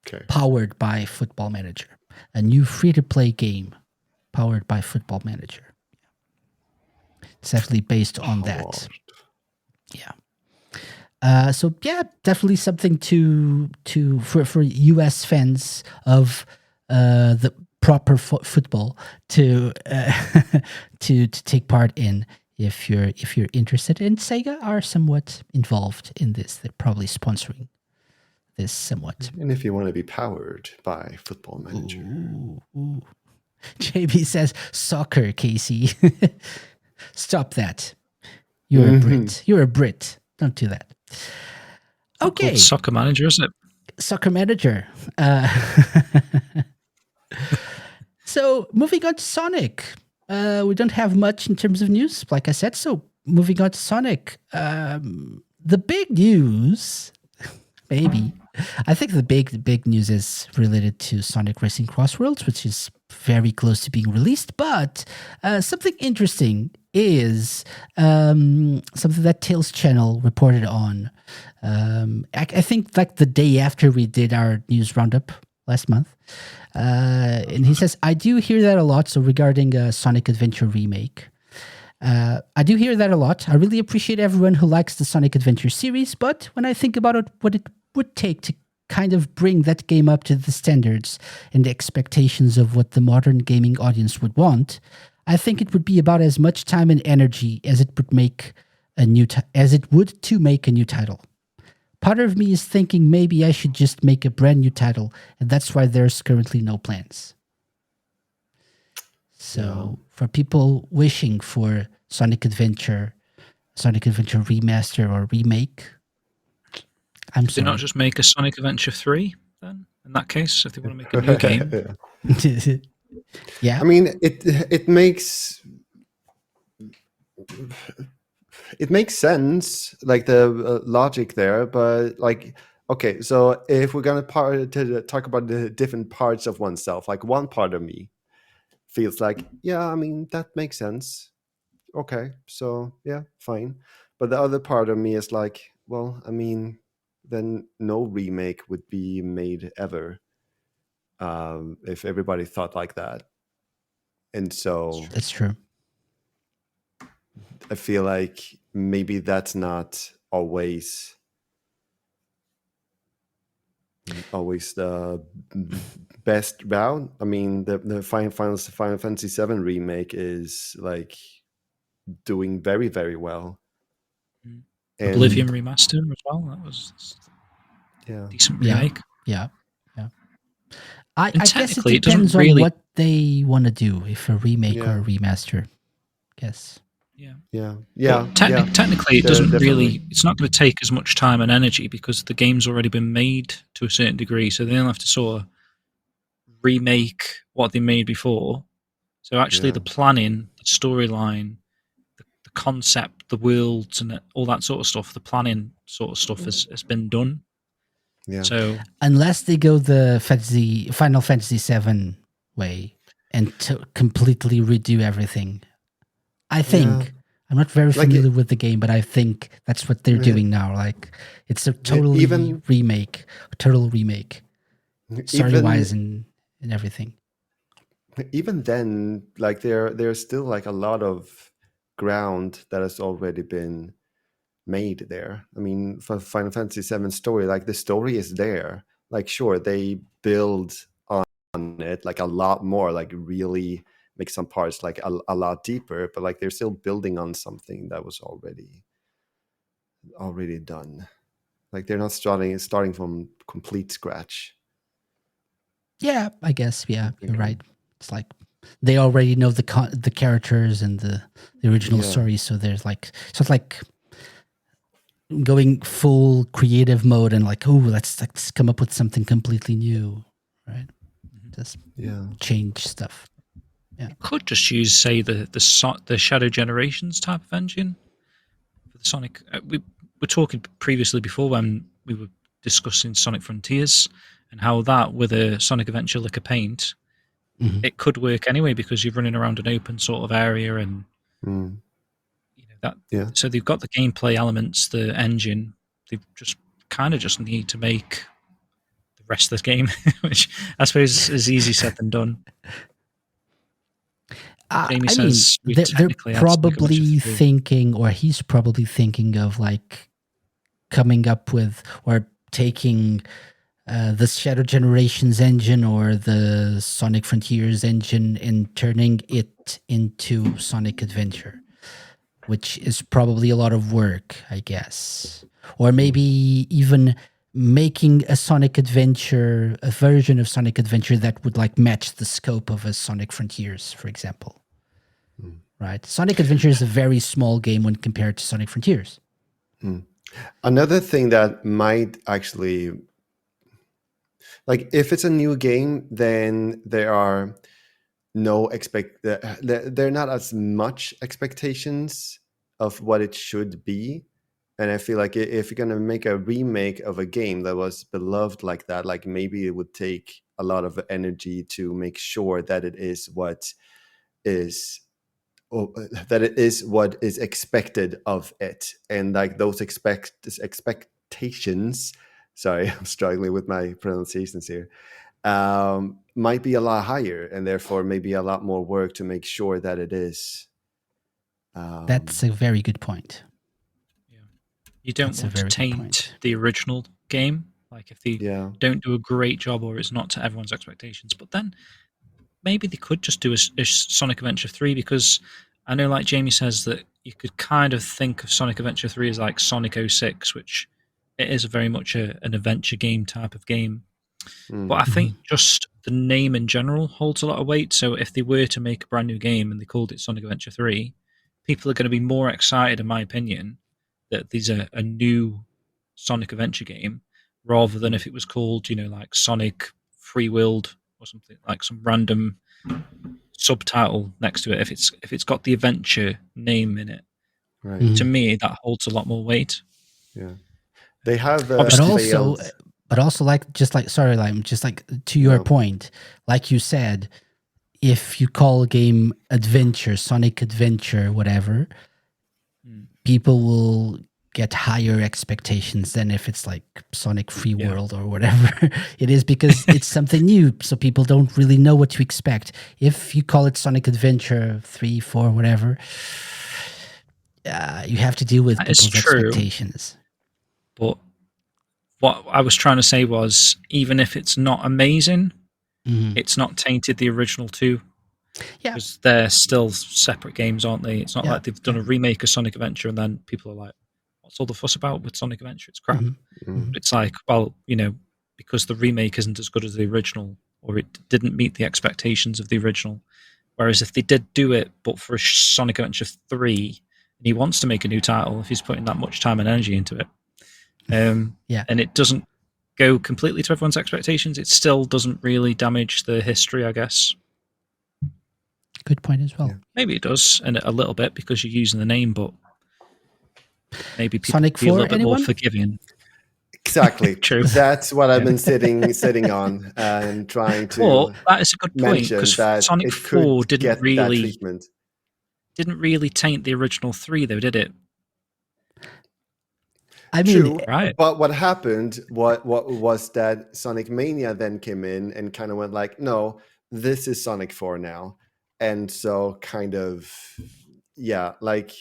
Okay. Powered by Football Manager. A new free-to-play game powered by Football Manager. It's actually based on that. Yeah. So definitely something for US fans of the proper football to take part in. If you're interested, and Sega are somewhat involved in this, they're probably sponsoring this somewhat. And if you want to be powered by Football Manager, JB says soccer, Casey. Stop that. You're a Brit. You're a Brit. Don't do that. Okay. Soccer Manager, isn't it? Soccer Manager. So moving on to Sonic. We don't have much in terms of news, like I said. So moving on to Sonic. The big news, maybe. I think the big news is related to Sonic Racing CrossWorlds, which is very close to being released. But something interesting is something that Tails Channel reported on. I think like the day after we did our news roundup last month. And he says, I do hear that a lot. So regarding Sonic Adventure Remake. I do hear that a lot. I really appreciate everyone who likes the Sonic Adventure series, but when I think about it, what it would take to kind of bring that game up to the standards and the expectations of what the modern gaming audience would want, I think it would be about as much time and energy as it would make as it would to make a new title. Part of me is thinking maybe I should just make a brand new title, and that's why there's currently no plans. So for people wishing for Sonic Adventure remaster or remake, I'm sorry. Did they not just make a Sonic Adventure 3 then? In that case, if they want to make a new game. Yeah. I mean, it makes sense, like the logic there, but like, okay, so if we're gonna talk about the different parts of oneself, like one part of me feels like, yeah, I mean, that makes sense. Okay, so yeah, fine. But the other part of me is like, well, I mean, then no remake would be made ever if everybody thought like that. And so that's true. I feel like maybe that's not always the best route. I mean, the Final Fantasy VII remake is like doing very, very well. And Oblivion remaster as well. That was decent remake. Yeah. I guess it depends on what they want to do, if a remake or a remaster. Yes. But technically, it doesn't really. It's not going to take as much time and energy because the game's already been made to a certain degree. So they don't have to sort of remake what they made before. So actually, the planning, the storyline, the concept, the worlds, and all that sort of stuff, the planning sort of stuff has been done. Yeah. So unless they go the Final Fantasy VII way and to completely redo everything, I think I'm not very familiar with the game, but I think that's what they're doing now. Like it's a total remake, story-wise and everything. Even then, like there's still like a lot of ground that has already been made there. I mean, for Final Fantasy VII story, like the story is there. Like, sure, they build on it like a lot more, like really make some parts like a lot deeper, but like they're still building on something that was already done. Like they're not starting from complete scratch. Yeah, I guess. Yeah, you're right. It's like they already know the characters and the original story, so there's like it's like going full creative mode and like, oh, let's come up with something completely new, right? Just change stuff. Yeah, could just use, say, the Shadow Generations type of engine for the Sonic. We were talking previously before when we were discussing Sonic Frontiers and how that with a Sonic Adventure Lick of Paint, it could work anyway because you're running around an open sort of area and So they've got the gameplay elements, the engine. They just need to make the rest of the game, which I suppose is easy said than done. Jamie says they're probably thinking, or he's probably thinking of like coming up with or taking the Shadow Generations engine or the Sonic Frontiers engine and turning it into Sonic Adventure, which is probably a lot of work, I guess. Or maybe even making a version of Sonic Adventure that would like match the scope of a Sonic Frontiers, for example. Right? Sonic Adventure is a very small game when compared to Sonic Frontiers. Another thing that might actually, like if it's a new game, then there are they're not as much expectations of what it should be. And I feel like if you're going to make a remake of a game that was beloved like that, like maybe it would take a lot of energy to make sure that it is what is expected of it. And like those expectations, sorry, I'm struggling with my pronunciations here, might be a lot higher, and therefore maybe a lot more work to make sure that it is. That's a very good point. You don't want to taint the original game, like if they don't do a great job or it's not to everyone's expectations. But then maybe they could just do a Sonic Adventure 3, because I know, like Jamie says, that you could kind of think of Sonic Adventure 3 as like Sonic 06, which it is very much an adventure game type of game. But I think just the name in general holds a lot of weight. So if they were to make a brand new game and they called it Sonic Adventure 3, people are going to be more excited, in my opinion, that these are a new Sonic Adventure game, rather than if it was called, like Sonic Free Willed or something, like some random subtitle next to it. If it's got the adventure name in it, right. To me that holds a lot more weight. Yeah, they have. But also, like to your point, like you said, if you call a game Adventure, Sonic Adventure, whatever, people will get higher expectations than if it's like Sonic Free World or whatever it is, because it's something new, so people don't really know what to expect. If you call it Sonic Adventure 3, 4, whatever, you have to deal with people's expectations. But what I was trying to say was, even if it's not amazing, it's not tainted the original two. Yeah, because they're still separate games, aren't they? It's not like they've done a remake of Sonic Adventure and then people are like, what's all the fuss about with Sonic Adventure? It's crap. It's like, well, because the remake isn't as good as the original, or it didn't meet the expectations of the original. Whereas if they did do it, but for Sonic Adventure 3, and he wants to make a new title, if he's putting that much time and energy into it, and it doesn't go completely to everyone's expectations, it still doesn't really damage the history, I guess. Good point as well. Maybe it does, and a little bit, because you're using the name, but maybe people Sonic be a 4, little bit more forgiving. Exactly. True. That's what I've been sitting on and trying to. Well, that is a good point, because Sonic 4 didn't really taint the original 3, though, did it? I mean, true, right? But what happened? What was that? Sonic Mania then came in and kind of went like, no, this is Sonic 4 now. And so kind of, like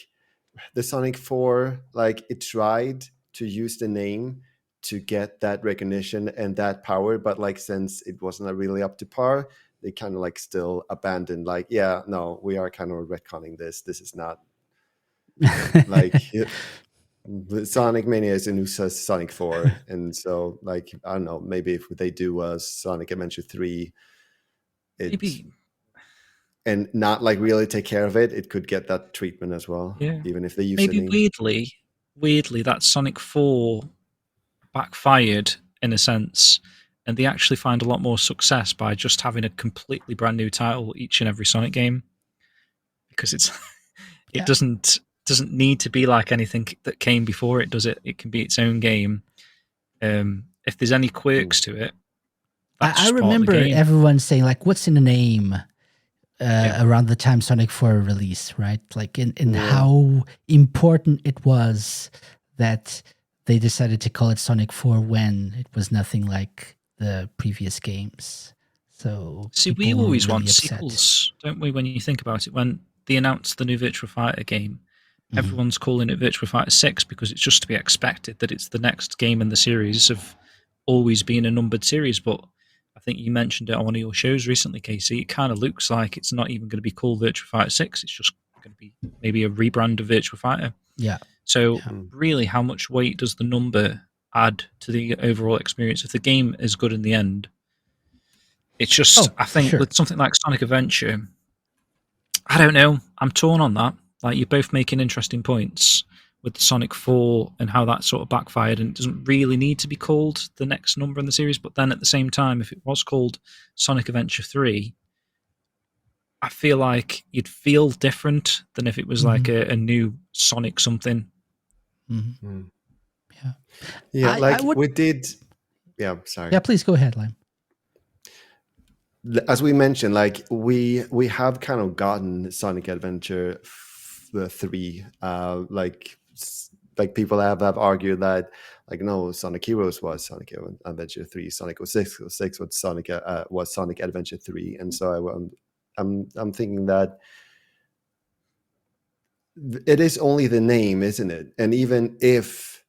the Sonic 4, like it tried to use the name to get that recognition and that power. But like, since it wasn't really up to par, they kind of like still abandoned, like, no, we are kind of retconning this. This is not like Sonic Mania is a new Sonic 4. And so like, I don't know, maybe if they do a Sonic Adventure 3, and not like really take care of it, it could get that treatment as well. Yeah. Even if they use maybe it. Weirdly, that Sonic 4 backfired in a sense, and they actually find a lot more success by just having a completely brand new title each and every Sonic game, because it doesn't need to be like anything that came before it, does it? It can be its own game. If there's any quirks to it, I remember everyone saying like, "What's in the name?" Around the time Sonic 4 release, right? Like in how important it was that they decided to call it Sonic 4 when it was nothing like the previous games. So see, we always want sequels, don't we? When you think about it, when they announced the new Virtua Fighter game, everyone's calling it Virtua Fighter 6 because it's just to be expected that it's the next game in the series of always being a numbered series. But I think you mentioned it on one of your shows recently, Casey. It kind of looks like it's not even going to be called Virtua Fighter 6. It's just going to be maybe a rebrand of Virtua Fighter. Yeah. So really, how much weight does the number add to the overall experience? If the game is good in the end, it's just, I think with something like Sonic Adventure, I don't know. I'm torn on that. Like, you're both making interesting points with the Sonic 4 and how that sort of backfired, and it doesn't really need to be called the next number in the series. But then at the same time, if it was called Sonic Adventure 3, I feel like you'd feel different than if it was like a new Sonic something. Mm-hmm. Yeah. Yeah, like we did. Yeah, sorry. Yeah, please go ahead, Lime. As we mentioned, like we have kind of gotten Sonic Adventure 3. Like people have argued that, like, no, Sonic Heroes was Sonic Adventure 3, Sonic 06 was Sonic Adventure 3, and so I'm thinking that it is only the name, isn't it? And even if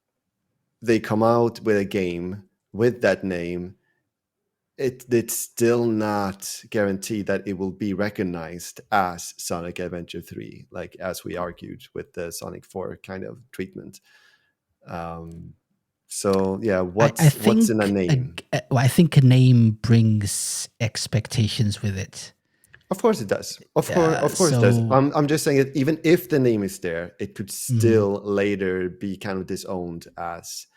they come out with a game with that name, it's still not guaranteed that it will be recognized as Sonic Adventure 3, like as we argued with the Sonic 4 kind of treatment. So yeah, what's in a name? I think a name brings expectations with it. Of course it does. Of course it does. I'm just saying that even if the name is there, it could still later be kind of disowned as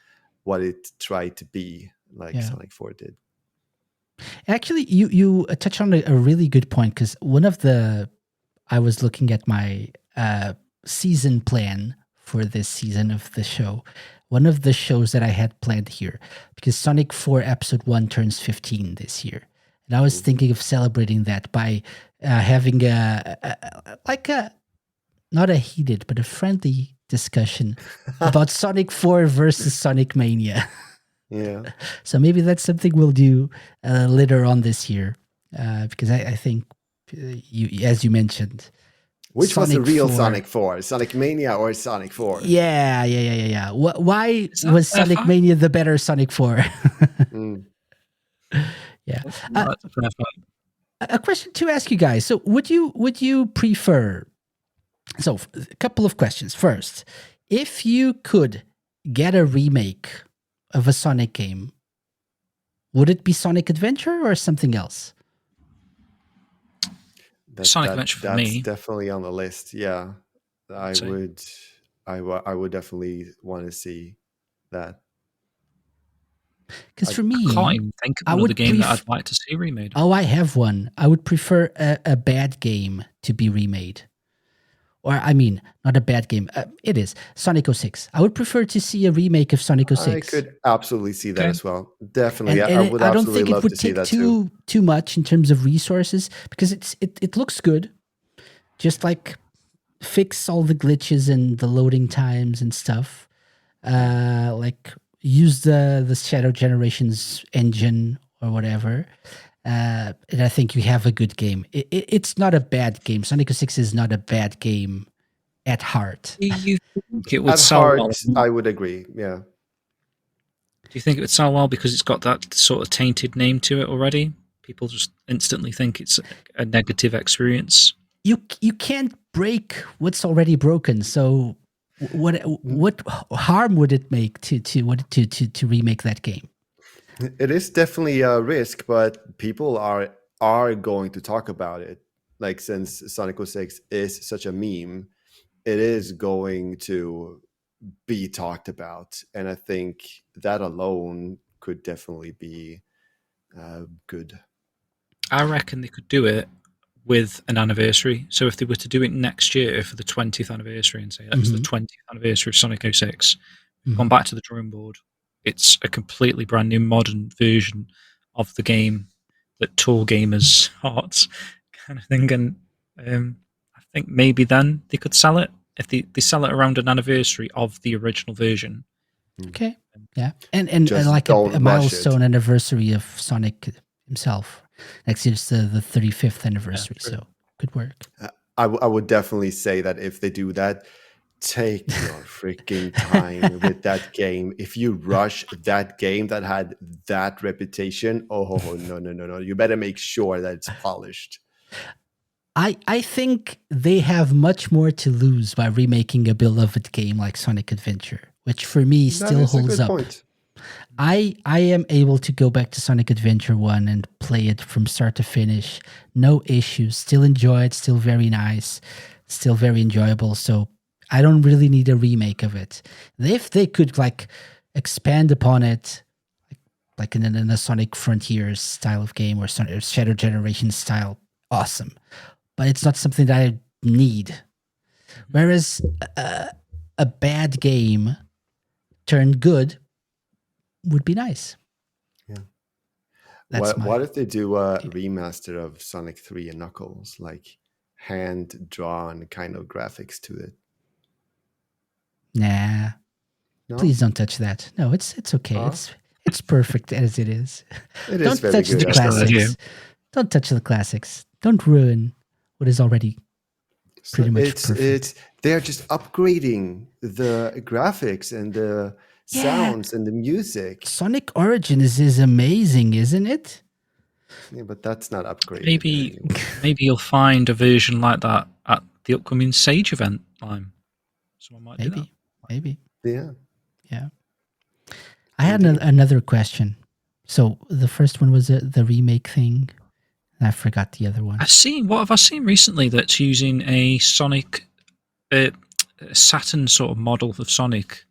what it tried to be, like Sonic 4 did. Actually, you touch on a really good point, because I was looking at my season plan for this season of the show. One of the shows that I had planned here, because Sonic 4 Episode 1 turns 15 this year. And I was thinking of celebrating that by having not a heated, but a friendly discussion about Sonic 4 versus Sonic Mania. Yeah. So maybe that's something we'll do later on this year, because I think, as you mentioned, which Sonic was the real 4. Sonic 4? Sonic Mania or Sonic 4? Yeah. Why was Sonic Mania the better Sonic 4? Yeah. A question to ask you guys. So would you prefer... So a couple of questions. First, if you could get a remake of a Sonic game, would it be Sonic Adventure or something else? Sonic Adventure for me. That's definitely on the list. Yeah, I would definitely want to see that. Because for me, I can't even think of another game that I'd like to see remade. Oh, I have one. I would prefer a bad game to be remade. Or, I mean, not a bad game. It is Sonic 06. I would prefer to see a remake of Sonic 06. I could absolutely see that as well. Definitely. I would absolutely love to see that too. I don't think it would take too much in terms of resources, because it looks good. Just like fix all the glitches and the loading times and stuff. Like use the Shadow Generations engine or whatever. And I think you have a good game. It's not a bad game. Sonic 06 is not a bad game at heart. Do you think it would sell well? I would agree, yeah. Do you think it would sell well because it's got that sort of tainted name to it already? People just instantly think it's a negative experience. You can't break what's already broken. So what harm would it make to remake that game? It is definitely a risk, but people are going to talk about it. Like, since Sonic 06 is such a meme, it is going to be talked about. And I think that alone could definitely be good. I reckon they could do it with an anniversary. So if they were to do it next year for the 20th anniversary and say that was the 20th anniversary of Sonic 06, gone back to the drawing board. It's a completely brand new modern version of the game that tore gamers' hearts, kind of thing. And I think maybe then they could sell it if they sell it around an anniversary of the original version. Okay, yeah, and like a milestone anniversary of Sonic himself. Next year's the 35th anniversary, so could work. I would definitely say that if they do that, take your freaking time with that game. If you rush that game that had that reputation, no. You better make sure that it's polished. I think they have much more to lose by remaking a beloved game like Sonic Adventure, which for me still holds up. Point. I am able to go back to Sonic Adventure 1 and play it from start to finish. No issues. Still enjoy it. Still very nice. Still very enjoyable. So I don't really need a remake of it. If they could like expand upon it, like in a Sonic Frontiers style of game or Shadow Generation style, awesome. but it's not something that I need. Whereas a bad game turned good would be nice. Yeah. What if they do a remaster of Sonic 3 and Knuckles, like hand-drawn kind of graphics to it? Nah. No? Please don't touch that. No, it's okay. It's perfect as it is. Don't touch the classics. Don't touch the classics. Don't ruin what is already pretty much perfect. They're just upgrading the graphics and the sounds and the music. Sonic Origins is amazing, isn't it? Yeah, but that's not upgraded. Maybe you'll find a version like that at the upcoming Sage event. Someone might do that. Maybe. Yeah. I had another question. So the first one was the remake thing. And I forgot the other one. What have I seen recently that's using a Sonic, Saturn sort of model of Sonic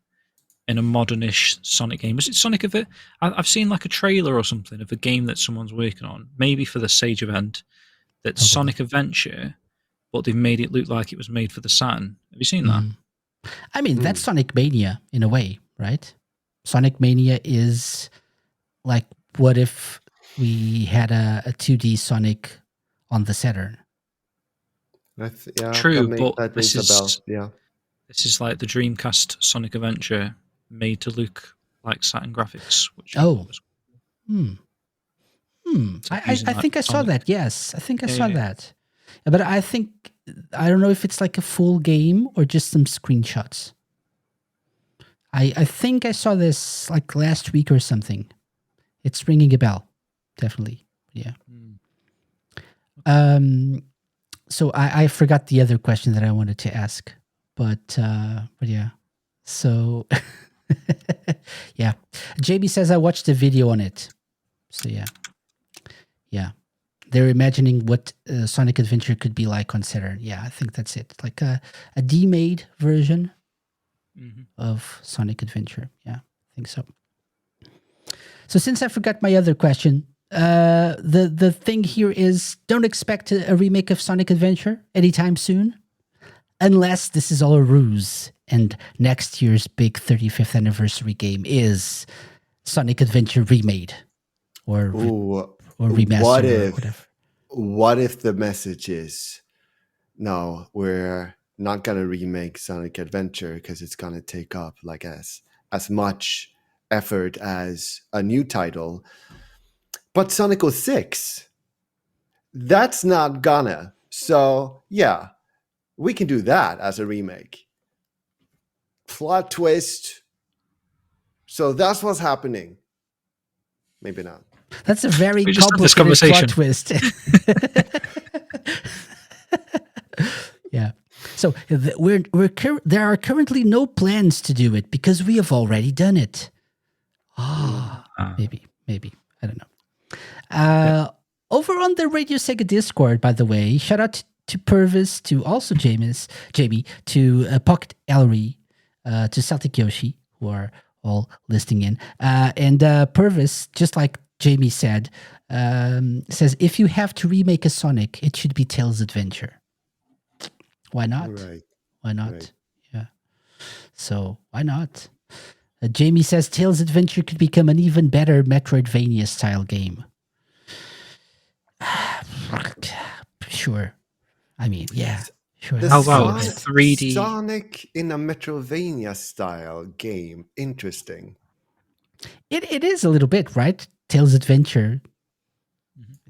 in a modernish Sonic game? Was it Sonic of it? I've seen like a trailer or something of a game that someone's working on, maybe for the Sage event, that's Sonic Adventure, but they've made it look like it was made for the Saturn. Have you seen that? I mean, that's Sonic Mania in a way, right? Sonic Mania is like, what if we had a 2D Sonic on the Saturn? True, but this is like the Dreamcast Sonic Adventure made to look like Saturn graphics. I think I saw that. Yes, I think I saw that. But I don't know if it's like a full game or just some screenshots. I think I saw this like last week or something. It's ringing a bell, definitely. Yeah. So I forgot the other question that I wanted to ask, but yeah. So yeah, JB says I watched a video on it. So yeah. They're imagining what Sonic Adventure could be like on Saturn. Yeah, I think that's it. Like a D-made version of Sonic Adventure. Yeah, I think so. So since I forgot my other question, the thing here is don't expect a remake of Sonic Adventure anytime soon, unless this is all a ruse and next year's big 35th anniversary game is Sonic Adventure remade or remastered or whatever. What if the message is, no, we're not going to remake Sonic Adventure because it's going to take up like as much effort as a new title. But Sonic 06, that's not gonna. So, yeah, we can do that as a remake. Plot twist. So that's what's happening. Maybe not. That's a very complicated plot twist. Yeah. So there are currently no plans to do it because we have already done it. Maybe. I don't know. Over on the RadioSEGA Discord, by the way, shout out to Purvis, to also Jamie, to Pocket Ellery, to Celtic Yoshi, who are all listening in. And Purvis, just like Jamie said, says, if you have to remake a Sonic, it should be Tails Adventure. Why not? Right. Why not? Right. Yeah. So why not? Jamie says Tails Adventure could become an even better Metroidvania style game. Sure. I mean, yeah. Sure. How about 3D? Sonic in a Metroidvania style game. Interesting. It is a little bit, right? Tails Adventure.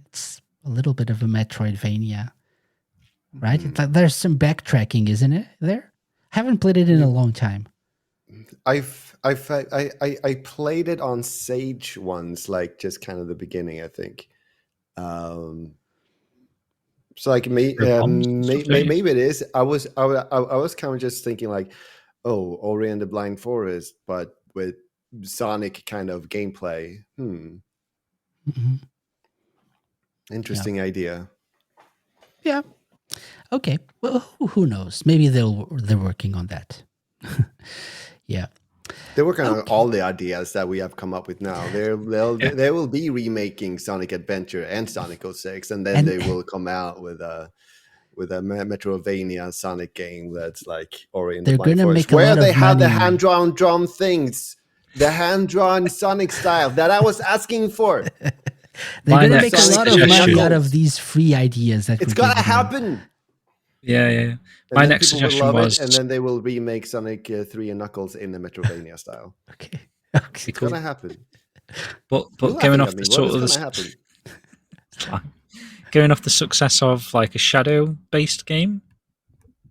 It's a little bit of a Metroidvania. Right? There's some backtracking, isn't it? There? I haven't played it in a long time. I played it on Sage once, like just kind of the beginning, I think. So like maybe it is. I was kind of just thinking like, oh, Ori and the Blind Forest, but with Sonic kind of gameplay. Interesting idea. Yeah. Okay. Well, who knows? Maybe they're working on that. Yeah. They're working on all the ideas that we have come up with now. They will be remaking Sonic Adventure and Sonic 06, and then they will come out with with a Metrovania Sonic game that's like oriented. They're going to make where a lot they of have money. the hand-drawn drum things, the hand-drawn Sonic style that I was asking for. They're going to make a next lot of suggestion- money out of these free ideas that It's we're gonna giving them. happen. Yeah. And My then next people will suggestion love was it, and then they will remake Sonic 3 and Knuckles in the Metrovania style. Okay. It's gonna happen. but You're going laughing off at me. the What sort is of gonna happen? going off the success of like a Shadow-based game,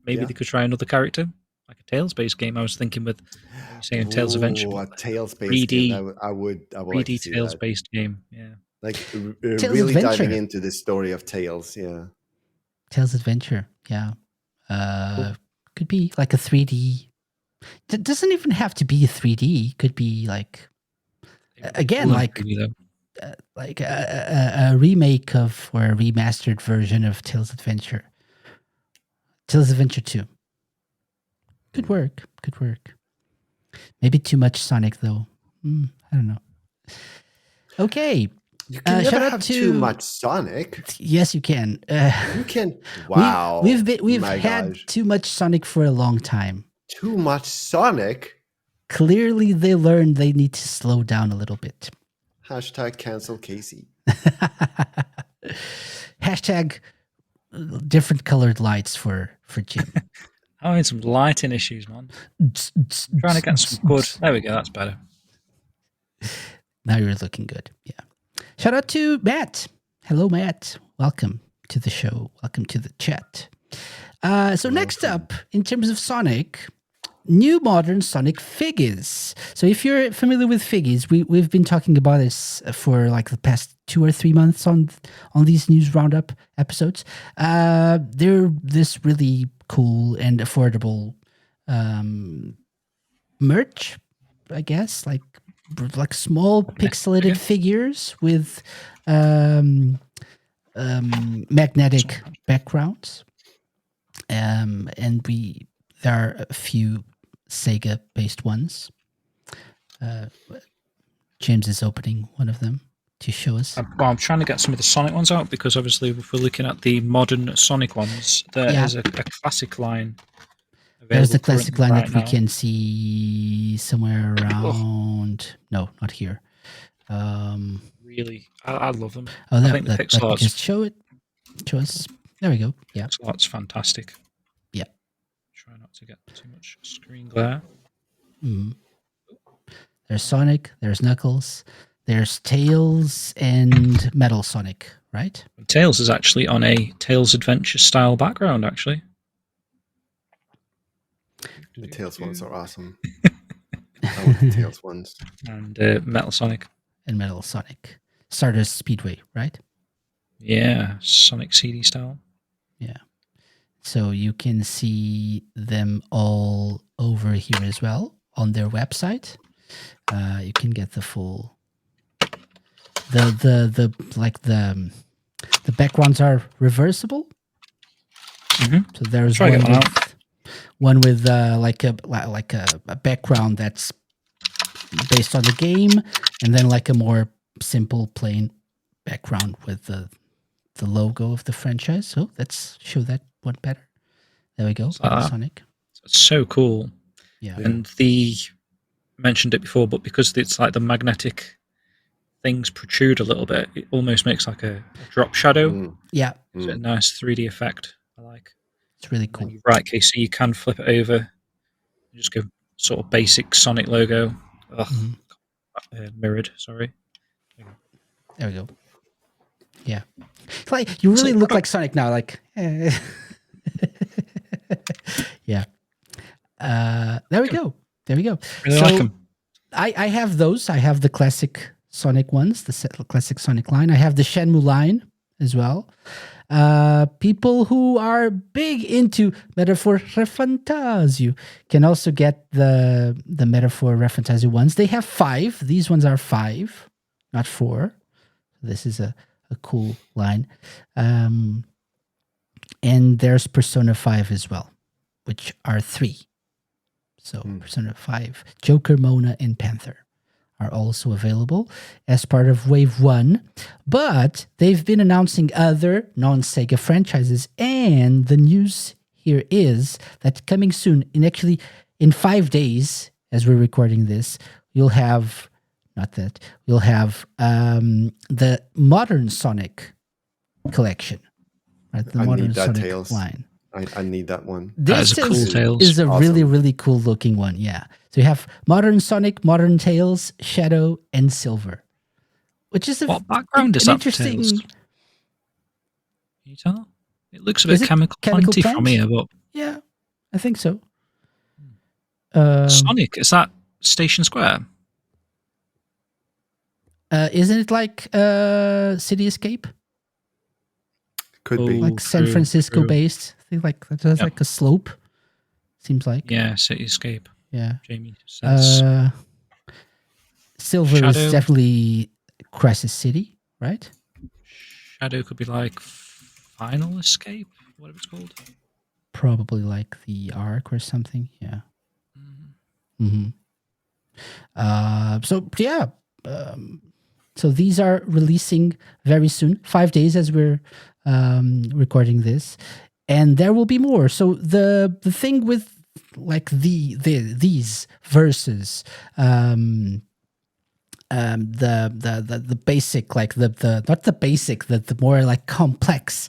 maybe Yeah. they could try another character, like a Tails-based game. I was thinking with you saying Tails Adventure, Ooh, a but Tails-based 3D, game. I would like 3D to see that. Tails-based game. Yeah, Like Tails really Adventure. diving into the story of Tails. Yeah. Tails Adventure. Yeah. Cool. Could be like a 3D. It doesn't even have to be a 3D. Could be like, again, like a remake of or a remastered version of Tails Adventure. Tails Adventure 2. Could work. Maybe too much Sonic though. I don't know. Okay. You can shout never out have to- too much Sonic. Yes, you can. You can. Wow. We've my had gosh. too much Sonic for a long time. Too much Sonic. Clearly, they learned they need to slow down a little bit. Hashtag cancel Casey. Hashtag different colored lights for Jim. I'm having some lighting issues, man. Trying to get some good. There we go. That's better. Now you're looking good. Yeah. Shout out to Matt. Hello, Matt. Welcome to the show. Welcome to the chat. So next up, in terms of Sonic, new modern Sonic figures. So if you're familiar with figures, we've been talking about this for like the past 2 or 3 months on these news roundup episodes. They're this really cool and affordable merch, I guess, like small pixelated figures with magnetic backgrounds. And there are a few SEGA-based ones. James is opening one of them to show us. I'm trying to get some of the Sonic ones out because obviously if we're looking at the modern Sonic ones, there is a classic line. There's the classic line that we now. can see somewhere around. No, not here. Really, I love them. Oh, I think the let me pixel just show it. Show us. There we go. Yeah. Pixel art's fantastic. Yeah. Try not to get too much screen glare. Mm. There's Sonic. There's Knuckles. There's Tails and Metal Sonic, right? Tails is actually on a Tails Adventure style background, actually. The Tails ones are awesome. I want the Tails ones. And Metal Sonic. And Metal Sonic. Stardust Speedway, right? Yeah, Sonic CD style. Yeah. So you can see them all over here as well on their website. You can get the full. The backgrounds are reversible. Mm-hmm. So there's Try one with like a background that's based on the game, and then like a more simple plain background with the logo of the franchise. So let's show that one better. There we go. Sonic. It's so cool. Yeah. And mentioned it before, but because it's like the magnetic things protrude a little bit, it almost makes like a drop shadow. Yeah. It's a nice 3D effect. I like. It's really cool. Right, Casey, you can flip it over. You just go sort of basic Sonic logo. Mirrored, sorry. There we go. Yeah. It's like you really look like Sonic now, like yeah. There we go. Really like them. I have those. I have the classic Sonic ones, the classic Sonic line. I have the Shenmue line as well. People who are big into Metaphor Refantasio can also get the Metaphor Refantasio ones. They have 5. These ones are 5, not 4. This is a cool line. And there's Persona 5 as well, which are 3. So Persona 5, Joker, Mona, and Panther are also available as part of Wave 1. But they've been announcing other non-SEGA franchises, and the news here is that coming soon, in 5 days, as we're recording this, you'll have the Modern Sonic collection, right? The Modern Sonic Tales line. I need that one. This is a cool Tales. Is a Awesome. really, really cool looking one. Yeah. So you have Modern Sonic, Modern Tales, Shadow, and Silver, which is what background is that interesting. For Tales? Can you tell? It looks a bit chemical planty from here, but yeah, I think so. Sonic, is that Station Square? Isn't it like City Escape? Could be like San Francisco based. I think like that's like a slope. Seems like. Yeah, Cityscape. Yeah. Jamie says. Silver Shadow. is definitely Crisis City, right? Shadow could be like Final Escape, whatever it's called. Probably like the Arc or something. Yeah. So these are releasing very soon, 5 days as we're recording this, and there will be more. So the thing with like these versus the basic, like the not the basic, the more like complex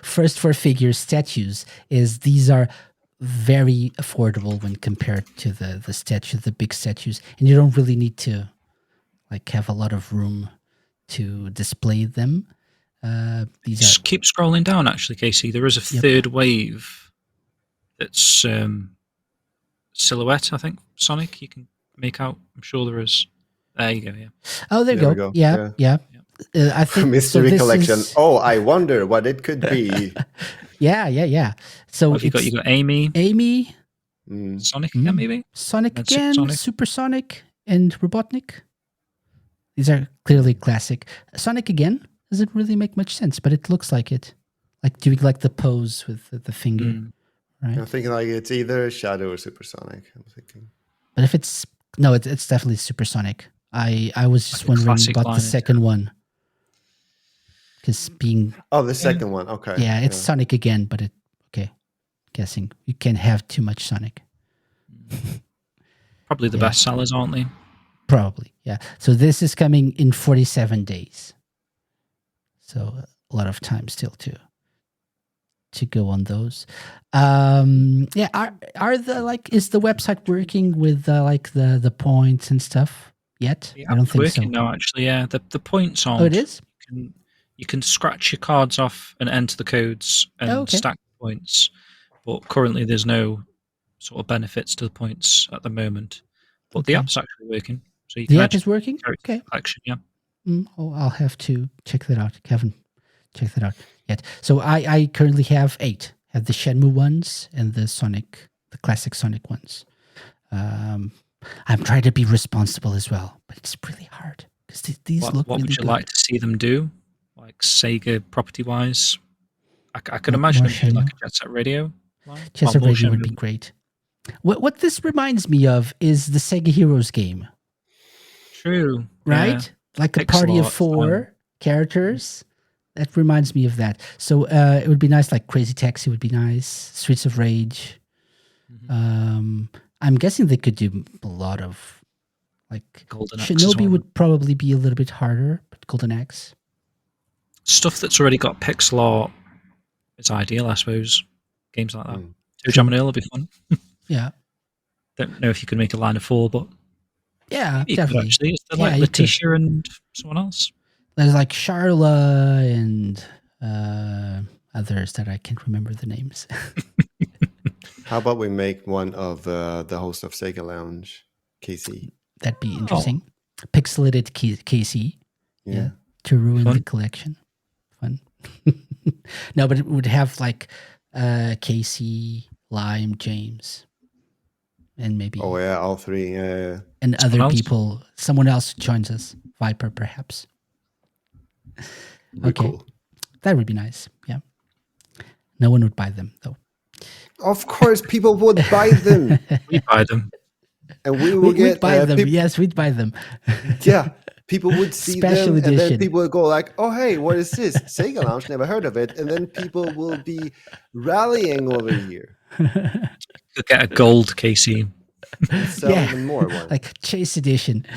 first four figure statues is these are very affordable when compared to the big statues, and you don't really need to like have a lot of room to display them. Just keep scrolling down, actually, Casey. There is a third wave that's silhouette, I think, Sonic. You can make out. I'm sure there is. There you go, yeah. Oh, there you go. Yeah. I think Mystery Collection. Oh, I wonder what it could be. Yeah. So you got Amy, Sonic again, maybe Sonic again, Supersonic, and Robotnik. These are clearly classic. Sonic again doesn't really make much sense, but it looks like it. Like doing like the pose with the finger, right? I'm thinking like it's either Shadow or Supersonic. I'm thinking. But if it's definitely Supersonic. I was just wondering about the second one. Because being... Oh, the second one. Okay. Yeah, it's Sonic again, but guessing you can't have too much Sonic. Probably the best sellers, aren't they? Probably, yeah. So this is coming in 47 days. So a lot of time still to go on those. Are the is the website working with the points and stuff yet? I don't think so. No, actually, yeah. The points aren't. Oh, it is? You can scratch your cards off and enter the codes and stack the points. But currently there's no sort of benefits to the points at the moment. But the app's actually working. So you can the app is working? Okay. Collection, yeah. I'll have to check that out. I haven't checked that out yet. So I currently have 8. I have the Shenmue ones and the classic Sonic ones. I'm trying to be responsible as well, but it's really hard because these look really good. What would you like to see them do? Like Sega property-wise? I can imagine them doing like a Jet Set Radio line. Jet Set Radio would be great. What this reminds me of is the Sega Heroes game. True. Right? Yeah. Like a party of 4 characters. That reminds me of that. So it would be nice, like Crazy Taxi would be nice. Streets of Rage. I'm guessing they could do a lot of like Golden Shinobi would probably be a little bit harder, but Golden Axe. Stuff that's already got pixel art is ideal, I suppose. Games like that. Toe Jam and Earl will be fun. Yeah. Don't know if you could make a line of 4, but definitely. Actually, it's like Letitia and someone else. There's like Charla and others that I can't remember the names. How about we make one of the host of Sega Lounge, Casey? That'd be interesting. Pixelated Casey. Yeah. To ruin the collection. Fun. No, but it would have like Casey, Lime, James, and maybe... Oh, yeah, all 3. Yeah. And someone other else? people. Someone else joins us. Viper, perhaps. Okay. Cool. That would be nice. Yeah. No one would buy them, though. Of course, people would buy them. We buy them. And we will we'd buy them. Yes, we'd buy them. Yeah. People would see Special them, edition. and then people would go like, "Oh, hey, what is this? Sega Lounge, never heard of it." And then people will be rallying over here. Could get a gold KC. Sell even more one. Like Chase Edition.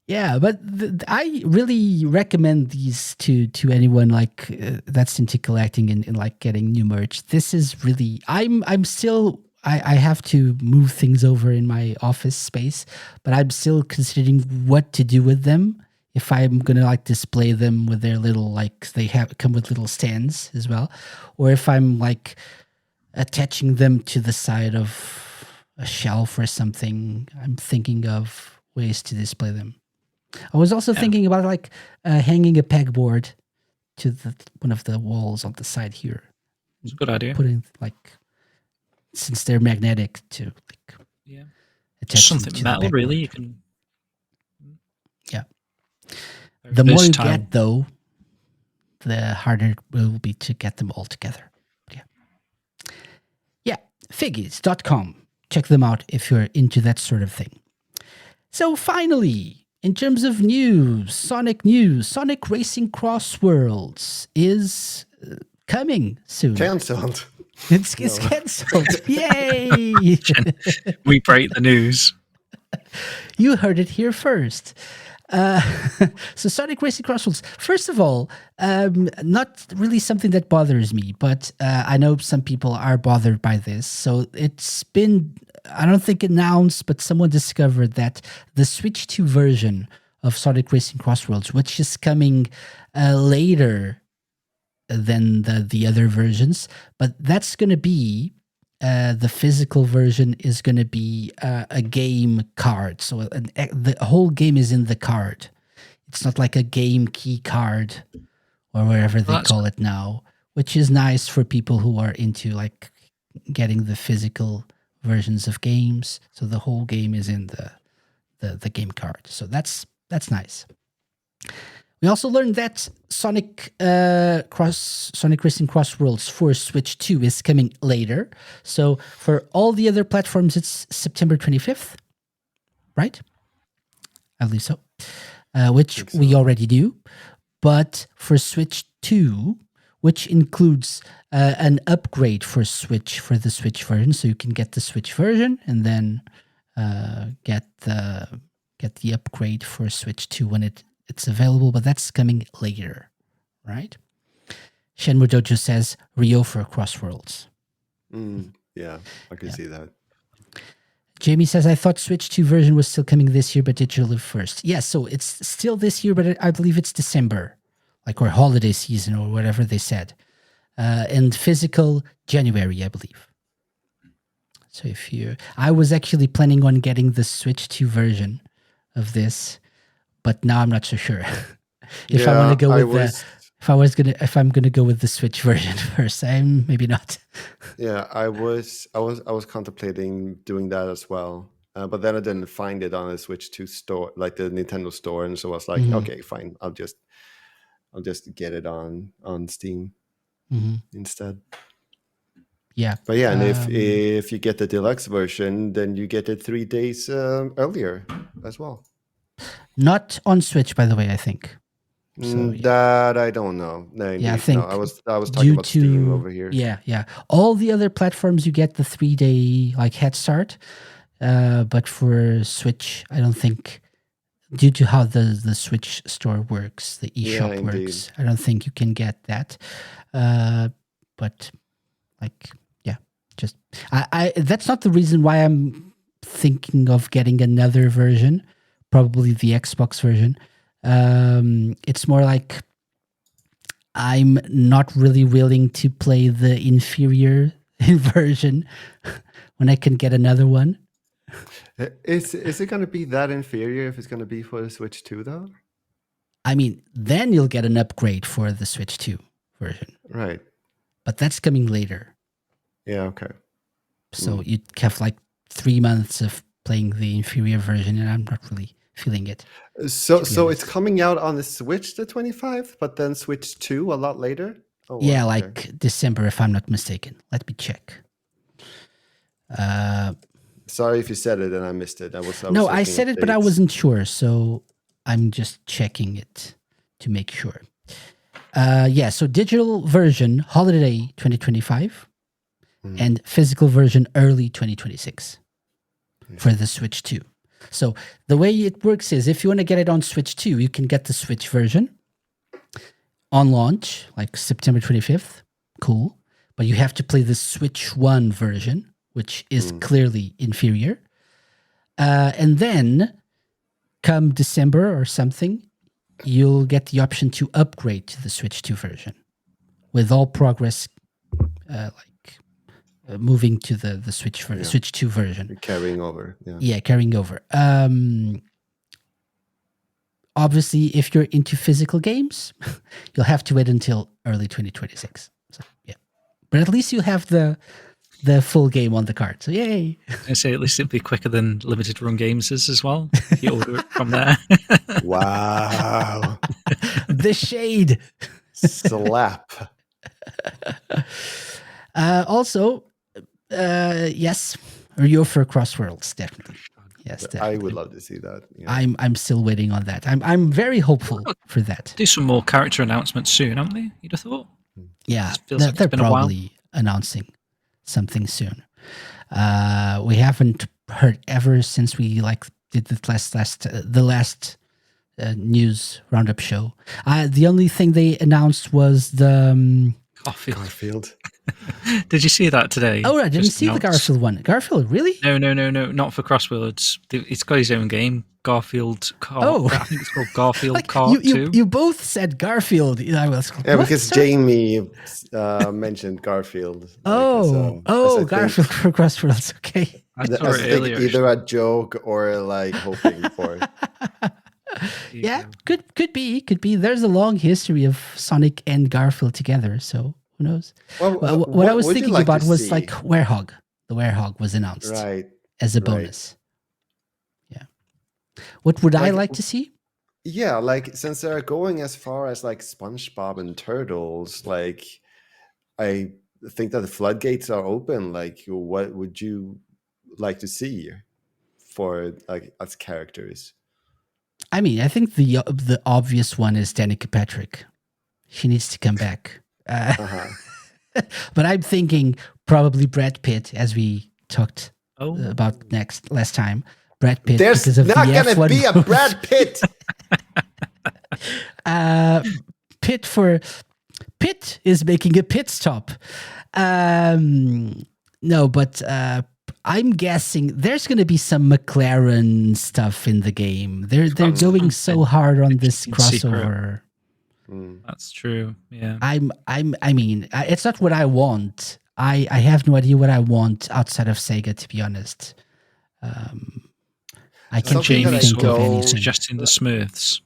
Yeah, but I really recommend these to anyone like that's into collecting and like getting new merch. This is really I'm still I have to move things over in my office space, but I'm still considering what to do with them. If I'm gonna like display them with their little like they come with little stands as well, or if I'm like attaching them to the side of a shelf or something. I'm thinking of ways to display them. I was also thinking about like hanging a pegboard to one of the walls on the side here. It's a good idea. Putting like, since they're magnetic, to like attach something to metal. Really, you can. Yeah. The more you get, though, the harder it will be to get them all together. Yeah, figgies.com. Check them out if you're into that sort of thing. So finally, in terms of news, Sonic Racing CrossWorlds is coming soon. Cancelled. It's cancelled. Yay! We break the news. You heard it here first. So Sonic Racing CrossWorlds, first of all, not really something that bothers me, but I know some people are bothered by this. So it's been, I don't think announced, but someone discovered that the Switch 2 version of Sonic Racing CrossWorlds, which is coming later than the other versions, but that's going to be the physical version is going to be a game card. So the whole game is in the card. It's not like a game key card or wherever they call it now, which is nice for people who are into like getting the physical versions of games. So the whole game is in the game card. So that's nice. We also learned that Sonic Racing CrossWorlds for Switch 2 is coming later. So for all the other platforms, it's September 25th, right? I believe so. Which we already do. But for Switch 2, which includes an upgrade for the Switch version, so you can get the Switch version and then get the upgrade for Switch 2 when it's available, but that's coming later, right? Shenmue Dojo says Rio for CrossWorlds. Yeah, I can see that. Jamie says, I thought Switch 2 version was still coming this year, but digital first. Yeah, so it's still this year, but I believe it's December, like or holiday season or whatever they said. And physical, January, I believe. So I was actually planning on getting the Switch 2 version of this, but now I'm not so sure if I want to go with if I'm gonna go with the Switch version first. I'm maybe not. Yeah, I was contemplating doing that as well, but then I didn't find it on the Switch 2 store, like the Nintendo store, and so I was like, okay, fine, I'll just get it on Steam instead. Yeah, but yeah, and if you get the deluxe version, then you get it 3 days earlier as well. Not on Switch, by the way, I think. So, that I don't know. No, I think I was talking about Steam over here. Yeah. All the other platforms you get the 3 day like head start, but for Switch, I don't think, due to how the Switch store works, the eShop works, I don't think you can get that. But like, yeah, just I that's not the reason why I'm thinking of getting another version. Probably the Xbox version. It's more like I'm not really willing to play the inferior version when I can get another one. Is it going to be that inferior if it's going to be for the Switch 2 though? I mean, then you'll get an upgrade for the Switch 2 version. Right. But that's coming later. Yeah, okay. So you'd have like 3 months of playing the inferior version, and I'm not really feeling it. So it's coming out on the Switch the 25th, but then Switch 2 a lot later? Oh, yeah, like December, if I'm not mistaken. Let me check. Sorry if you said it and I missed it. No, I said it, but I wasn't sure, so I'm just checking it to make sure. So digital version holiday 2025 and physical version early 2026 for the Switch 2. So the way it works is if you want to get it on Switch 2, you can get the Switch version on launch, like September 25th. Cool. But you have to play the Switch 1 version, which is clearly inferior. And then come December or something, you'll get the option to upgrade to the Switch 2 version with all progress moving to the Switch 2 version. Carrying over. Yeah, carrying over. Obviously, if you're into physical games, you'll have to wait until early 2026. So, yeah. But at least you have the full game on the card. So yay. I say at least it'll be quicker than limited run games is as well. You order it from there. Wow. The shade. Slap. Also, yes, you're for CrossWorlds, definitely. Yes, definitely. I would love to see that. Yeah. I'm still waiting on that. I'm very hopeful for that. Do some more character announcements soon, haven't they? You'd have thought. Yeah, Like they're probably announcing something soon. We haven't heard ever since we did the last news roundup show. The only thing they announced was the Garfield. Did you see that today? Oh, I didn't see the Garfield one. Garfield, really? No, not for CrossWorlds. It's got his own game, Garfield. I think it's called Garfield Kart 2. You both said Garfield. Because Jamie mentioned Garfield. Garfield for CrossWorlds. Okay. I saw it earlier. Either a joke or hoping for. Yeah, could be. There's a long history of Sonic and Garfield together, so who knows? Well, what I was thinking about was like Werehog. The Werehog was announced as a bonus. Yeah. What would I like to see? Yeah, since they're going as far as SpongeBob and Turtles, I think that the floodgates are open. What would you like to see for as characters? I mean, I think the obvious one is Danica Patrick. She needs to come back. But I'm thinking probably Brad Pitt, as we talked about last time. Brad Pitt. There's not going to be a Brad Pitt. Pitt is making a pit stop. No, but I'm guessing there's going to be some McLaren stuff in the game. They're going so hard on this crossover. That's true. Yeah. I mean, it's not what I want. I have no idea what I want outside of Sega, to be honest. I can't Jamie think of anything. Suggesting the Smurfs.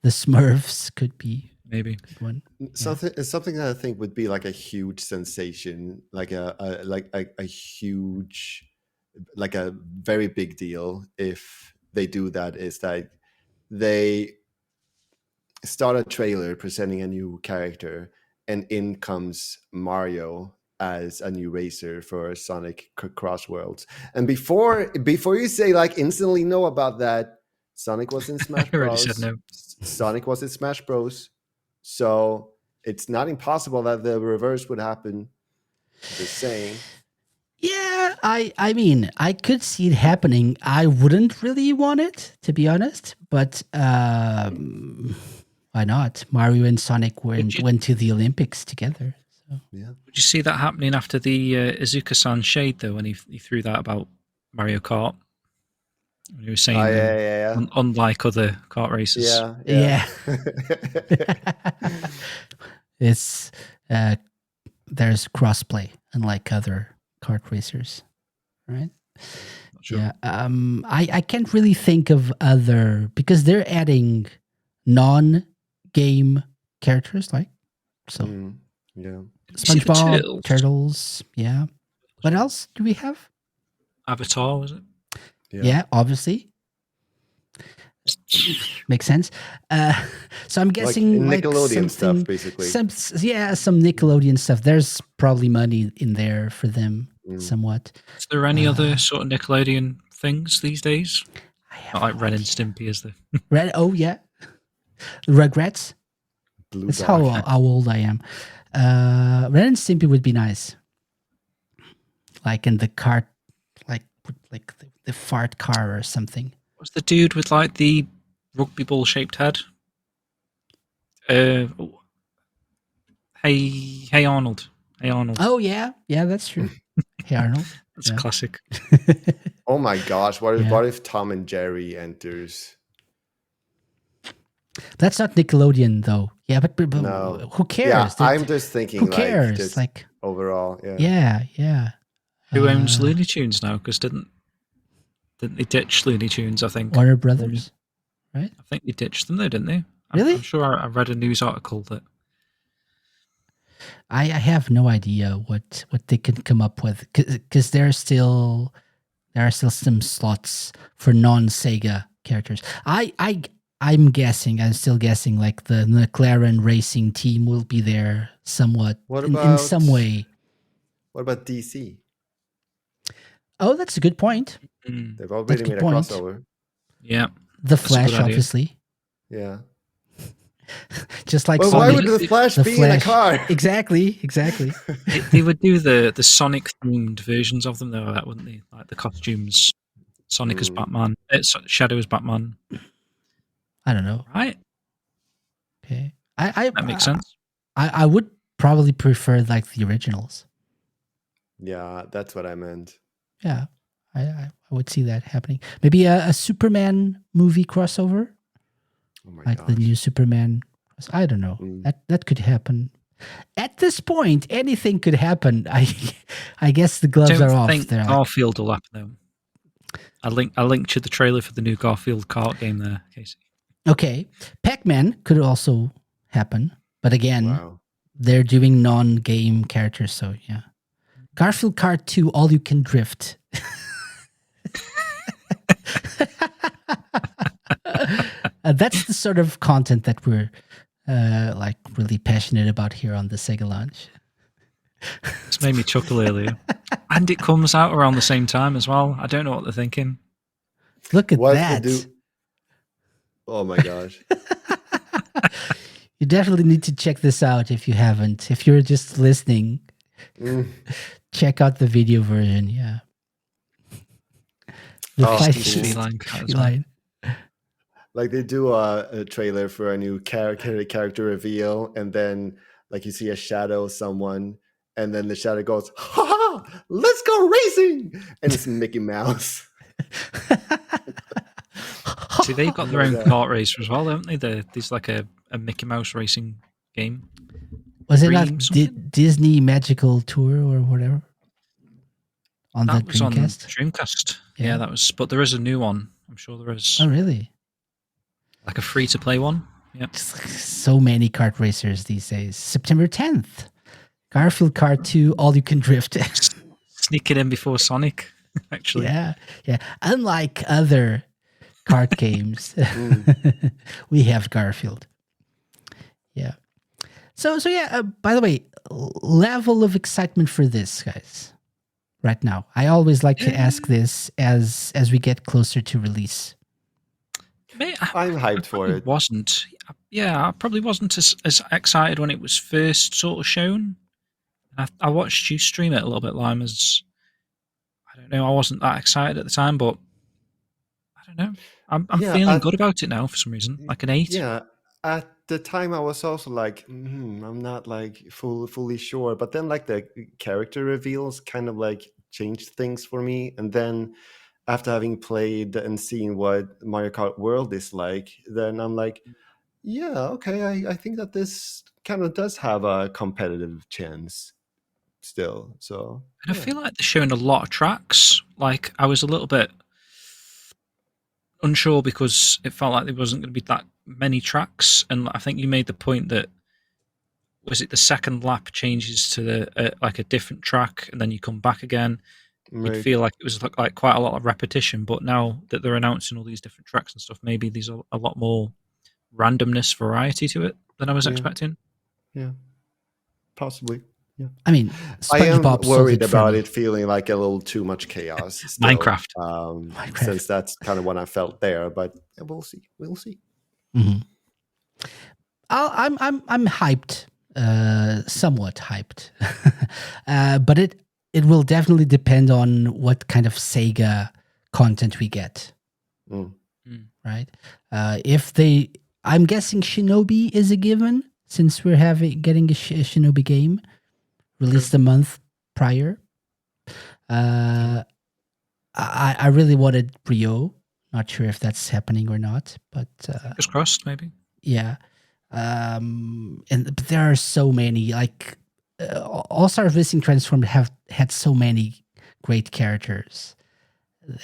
The Smurfs could be maybe one. Something that I think would be a huge sensation, a huge, a very big deal if they do that, is that they start a trailer presenting a new character, and in comes Mario as a new racer for Sonic CrossWorlds. And before you say instantly no about that, Sonic was in Smash Bros. I already said no. Sonic was in Smash Bros. So it's not impossible that the reverse would happen. Just saying. Yeah, I mean, I could see it happening. I wouldn't really want it, to be honest, but why not? Mario and Sonic went to the Olympics together. So. Yeah. Would you see that happening after the Iizuka-san shade, though, when he threw that about Mario Kart? When he was saying, unlike other kart races. Yeah. It's there's crossplay, unlike other kart racers, right? Sure. Yeah. I can't really think of other, because they're adding non-game characters, SpongeBob, Turtles. Yeah. What else do we have? Avatar, was it? Yeah, obviously. Makes sense. So I'm guessing Nickelodeon stuff, basically. Some Nickelodeon stuff. There's probably money in there for them. somewhat. Is there any other sort of Nickelodeon things these days? Not like Ren and Stimpy, is there? Oh yeah, Rugrats. Blue That's Dog. how old I am. Ren and Stimpy would be nice, like in the cart, like the fart car or something. What's the dude with like the rugby ball shaped head? Hey Arnold. Hey Arnold. Oh yeah, that's true. Hey Arnold. That's a classic. Oh my gosh! What if Tom and Jerry enters? That's not Nickelodeon though. Yeah, but No. who cares? Yeah, I'm just thinking. Who cares? Just like overall, yeah. Yeah. Who owns Looney Tunes now? Because didn't they ditch Looney Tunes? I think Warner Brothers, right? I think they ditched them though, didn't they? Really? I'm sure I read a news article that. I have no idea what they can come up with because there are still some slots for non-Sega characters. I'm still guessing like the McLaren racing team will be there somewhat in some way. What about DC? Oh, that's a good point. They've already made a crossover. Yeah. The Flash, obviously. Yeah. Just like Sonic. Why would the Flash be in a car? Exactly. They would do the Sonic themed versions of them though, wouldn't they? Like the costumes. Sonic as Batman. Shadow as Batman. I don't know. Right. Okay. That makes sense. I would probably prefer like the originals. Yeah, that's what I meant. Yeah. I would see that happening. Maybe a Superman movie crossover. Oh my like gosh. the new Superman. I don't know. That could happen. At this point, anything could happen. I guess the gloves are off. There, Garfield will happen though. I linked you the trailer for the new Garfield kart game there, Casey. Okay, Pac-Man could also happen, but again, they're doing non-game characters, so yeah. Garfield Kart 2, All You Can Drift. That's the sort of content that we're like really passionate about here on the Sega Launch. It's made me chuckle earlier. And it comes out around the same time as well. I don't know what they're thinking. Look at that. Oh my gosh. You definitely need to check this out if you haven't. If you're just listening, check out the video version. Yeah. The line. Like they do a trailer for a new character reveal, and then like you see a shadow of someone, and then the shadow goes, "Ha ha! Let's go racing!" And it's Mickey Mouse. See, they've got their own kart racer as well, haven't they? There's like a Mickey Mouse racing game. Was it not Disney Magical Tour or whatever? That was on Dreamcast. Yeah, that was. But there is a new one. I'm sure there is. Oh, really? Like a free-to-play one. Yeah. So many kart racers these days. September 10th. Garfield Kart 2, All You Can Drift. Sneak it in before Sonic, actually. Yeah. Unlike other kart games, we have Garfield. Yeah. So yeah, by the way, level of excitement for this, guys, right now. I always like to ask this as we get closer to release. I'm hyped for it. I probably wasn't as excited when it was first sort of shown. I watched you stream it a little bit, Lime, I don't know, I wasn't that excited at the time, but I don't know. I'm feeling good about it now for some reason, like an 8. Yeah, at the time I was also like, I'm not like fully sure. But then like the character reveals kind of like changed things for me. And then after having played and seen what Mario Kart World is like, then I'm like, yeah, okay, I think that this kind of does have a competitive chance still. So, and I feel like they're showing a lot of tracks. Like I was a little bit unsure because it felt like there wasn't going to be that many tracks, and I think you made the point that was it the second lap changes to the like a different track, and then you come back again. Right. You'd feel like it was like quite a lot of repetition, but now that they're announcing all these different tracks and stuff, maybe there's a lot more randomness, variety to it than I was expecting. Yeah, possibly. I mean, I am SpongeBob worried about it feeling like a little too much chaos. Still, Minecraft. Since that's kind of what I felt there, but we'll see. We'll see. Mm-hmm. I'm hyped, somewhat hyped, but it will definitely depend on what kind of SEGA content we get, right? I'm guessing Shinobi is a given since we're getting a Shinobi game released a month prior. I really wanted Rio. Not sure if that's happening or not, but fingers crossed, maybe. Yeah. But there are so many, like All-Star Racing Transformed have had so many great characters.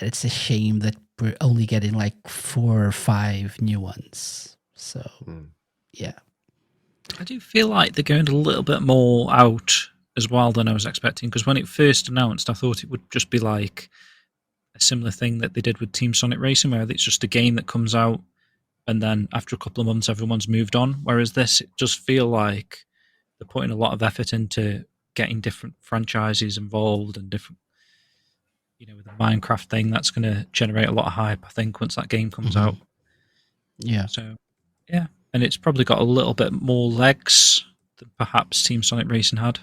It's a shame that we're only getting like 4 or 5 new ones. So, yeah. I do feel like they're going a little bit more out as well than I was expecting, because when it first announced, I thought it would just be like a similar thing that they did with Team Sonic Racing, where it's just a game that comes out and then after a couple of months, everyone's moved on. Whereas this, it does feel like they're putting a lot of effort into getting different franchises involved and different, with the Minecraft thing, that's going to generate a lot of hype, I think, once that game comes out. Yeah. So, yeah. And it's probably got a little bit more legs than perhaps Team Sonic Racing had.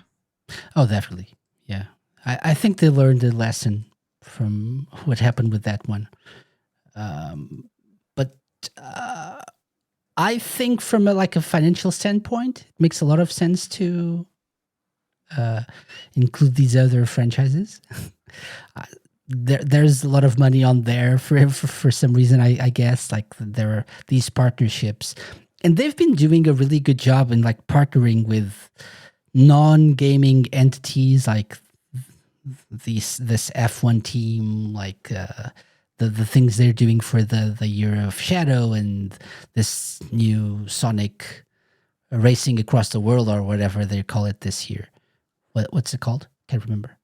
Oh, definitely. Yeah. I think they learned a lesson from what happened with that one. But I think from a financial standpoint, it makes a lot of sense to include these other franchises. There's a lot of money on there for some reason, I guess. Like there are these partnerships, and they've been doing a really good job in partnering with non-gaming entities, like this F1 team, like the things they're doing for the Year of Shadow and this new Sonic Racing Across the World, or whatever they call it this year. What's it called? Can't remember.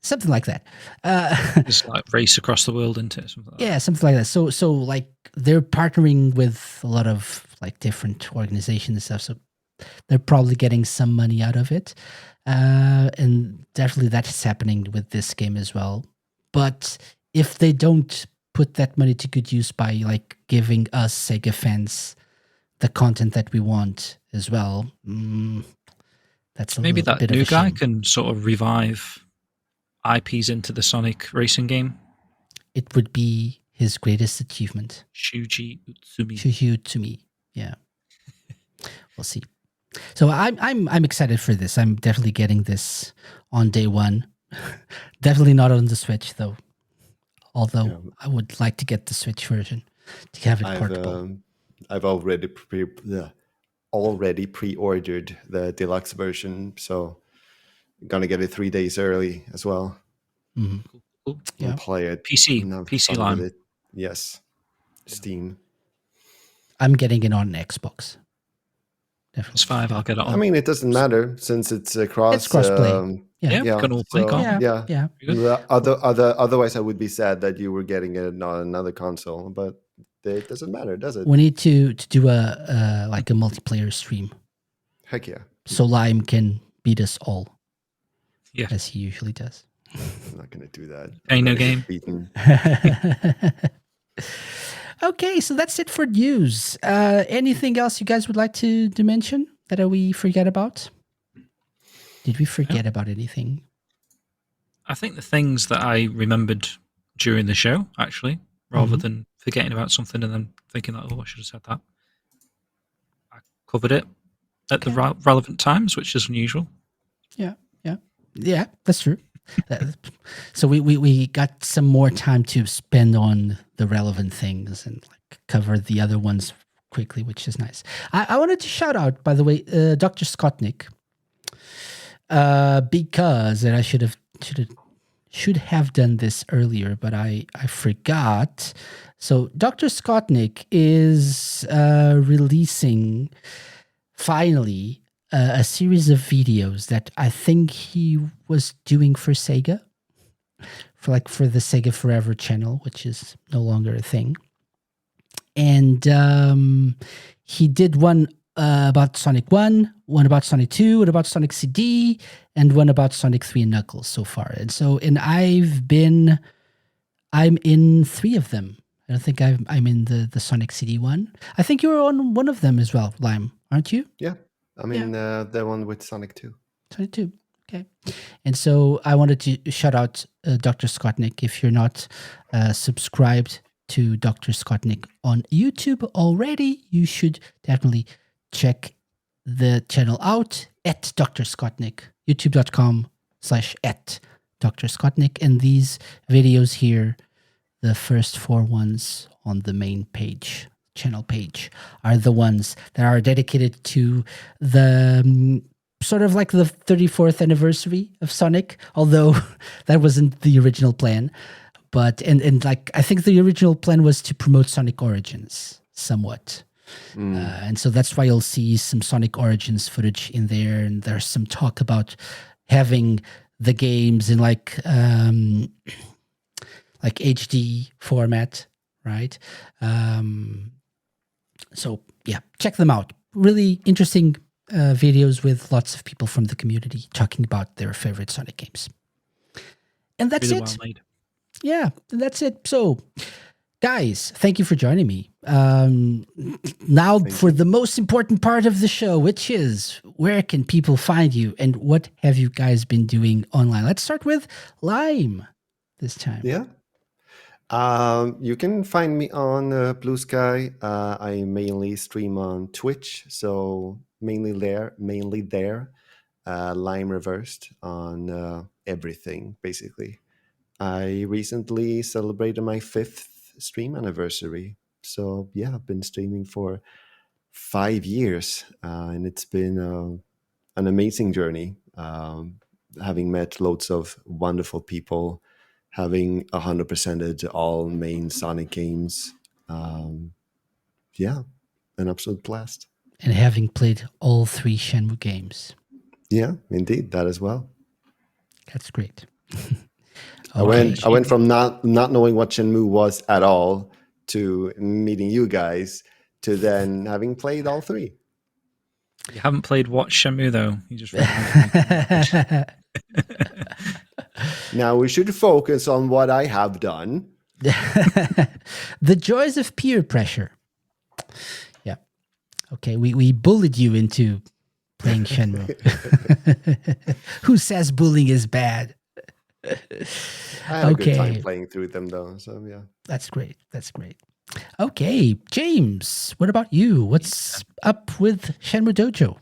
Something like that. It's like Race Across the World, isn't it? Something like yeah, something like that. So they're partnering with a lot of different organizations and stuff. So they're probably getting some money out of it. And definitely that's happening with this game as well. But if they don't put that money to good use by giving us Sega fans the content that we want as well, that's maybe that bit new of a guy shame. can sort of revive IPs into the Sonic racing game. It would be his greatest achievement. Shuji Utsumi. Shuji Utsumi. Yeah. We'll see. So I'm excited for this. I'm definitely getting this on day one. Definitely not on the Switch though. Although I would like to get the Switch version to have it portable. I've already pre-ordered the deluxe version, so I'm gonna get it 3 days early as well. Mm-hmm. Cool. And play it. PC line. It. Yes, Steam. I'm getting it on Xbox. Definitely. It's 5. I'll get it on. I mean, it doesn't matter since it's crossplay. Can all play. Otherwise, I would be sad that you were getting it on another console, but it doesn't matter, does it? We need to do a multiplayer stream. Heck yeah! So Lime can beat us all. Yeah, as he usually does. I'm not going to do that. Ain't no game. Beaten. Okay, so that's it for news. Anything else you guys would like to mention that we forget about? Did we forget about anything? I think the things that I remembered during the show, actually, rather than forgetting about something and then thinking that, I should have said that. I covered it at the relevant times, which is unusual. Yeah, that's true. So we got some more time to spend on the relevant things and cover the other ones quickly, which is nice. I wanted to shout out, by the way, Dr. Scottnik, because I should have done this earlier, but I forgot. So Dr. Scottnik is releasing finally a series of videos that I think he was doing for SEGA, for the SEGA Forever channel, which is no longer a thing. And he did one about Sonic 1, one about Sonic 2, one about Sonic CD, and one about Sonic 3 and Knuckles so far. And I'm in 3 of them. I don't think I'm in the Sonic CD one. I think you're on one of them as well, Lime, aren't you? Yeah, I'm in the one with Sonic 2. Sonic 2, okay. And so I wanted to shout out Dr. Scottnik. If you're not subscribed to Dr. Scottnik on YouTube already, you should definitely check the channel out at Dr. Scottnik, youtube.com/@Dr. Scottnik. And these videos here, the first 4 ones on the main page, channel page, are the ones that are dedicated to the sort of like the 34th anniversary of Sonic, although that wasn't the original plan. But and like I think the original plan was to promote Sonic Origins somewhat. And so that's why you'll see some Sonic Origins footage in there, and there's some talk about having the games in like HD format, right? So yeah, check them out. Really interesting videos with lots of people from the community talking about their favorite Sonic games. And that's really it. Well made. Yeah, that's it. So, guys, thank you for joining me. Now for the most important part of the show, which is where can people find you and what have you guys been doing online? Let's start with Lime this time. Yeah. You can find me on Blue Sky. I mainly stream on Twitch, so mainly there. Lime Reversed on everything, basically. I recently celebrated my 5th stream anniversary. So yeah, I've been streaming for 5 years, and it's been an amazing journey. Having met loads of wonderful people, having 100%ed all main Sonic games. Yeah, an absolute blast. And having played all 3 Shenmue games. Yeah, indeed, that as well. That's great. Okay. I went from not knowing what Shenmue was at all to meeting you guys to then having played all 3. You haven't played what Shenmue though? You just Now we should focus on what I have done. The joys of peer pressure. Yeah. Okay, we bullied you into playing Shenmue. Who says bullying is bad? I had a good time playing through them though, so yeah. That's great. Okay, James, what about you? What's up with Shenmue Dojo?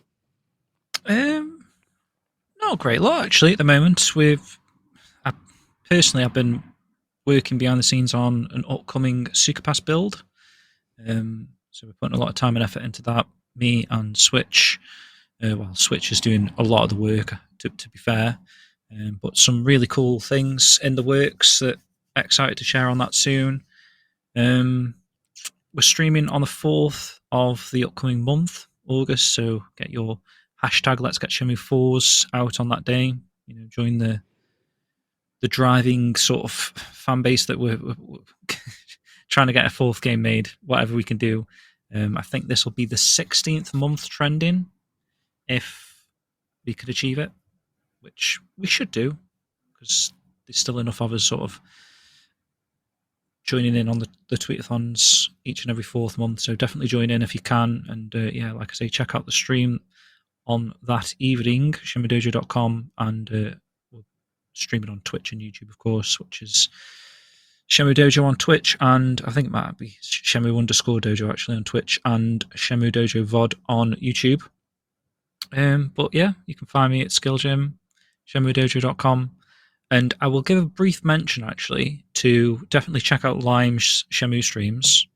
Not a great lot actually at the moment. I've been working behind the scenes on an upcoming Superpass build. So we're putting a lot of time and effort into that. Me and Switch. Switch is doing a lot of the work, to be fair. But some really cool things in the works that I'm excited to share on that soon. We're streaming on the 4th of the upcoming month, August, so get your hashtag Let's Get Shenmue 4s out on that day. Join the driving sort of fan base that we're trying to get a 4th game made, whatever we can do. I think this will be the 16th month trending, if we could achieve it, which we should do, because there's still enough of us sort of joining in on the tweetathons each and every 4th month. So definitely join in if you can. And like I say, check out the stream on that evening, shenmuedojo.com, and we'll stream it on Twitch and YouTube, of course, which is Shenmue Dojo on Twitch, and I think it might be Shenmue_Dojo actually on Twitch, and Shenmue Dojo VOD on YouTube. But yeah, you can find me at SkillGym, shenmuedojo.com. And I will give a brief mention, actually, to definitely check out Lime's Shenmue streams.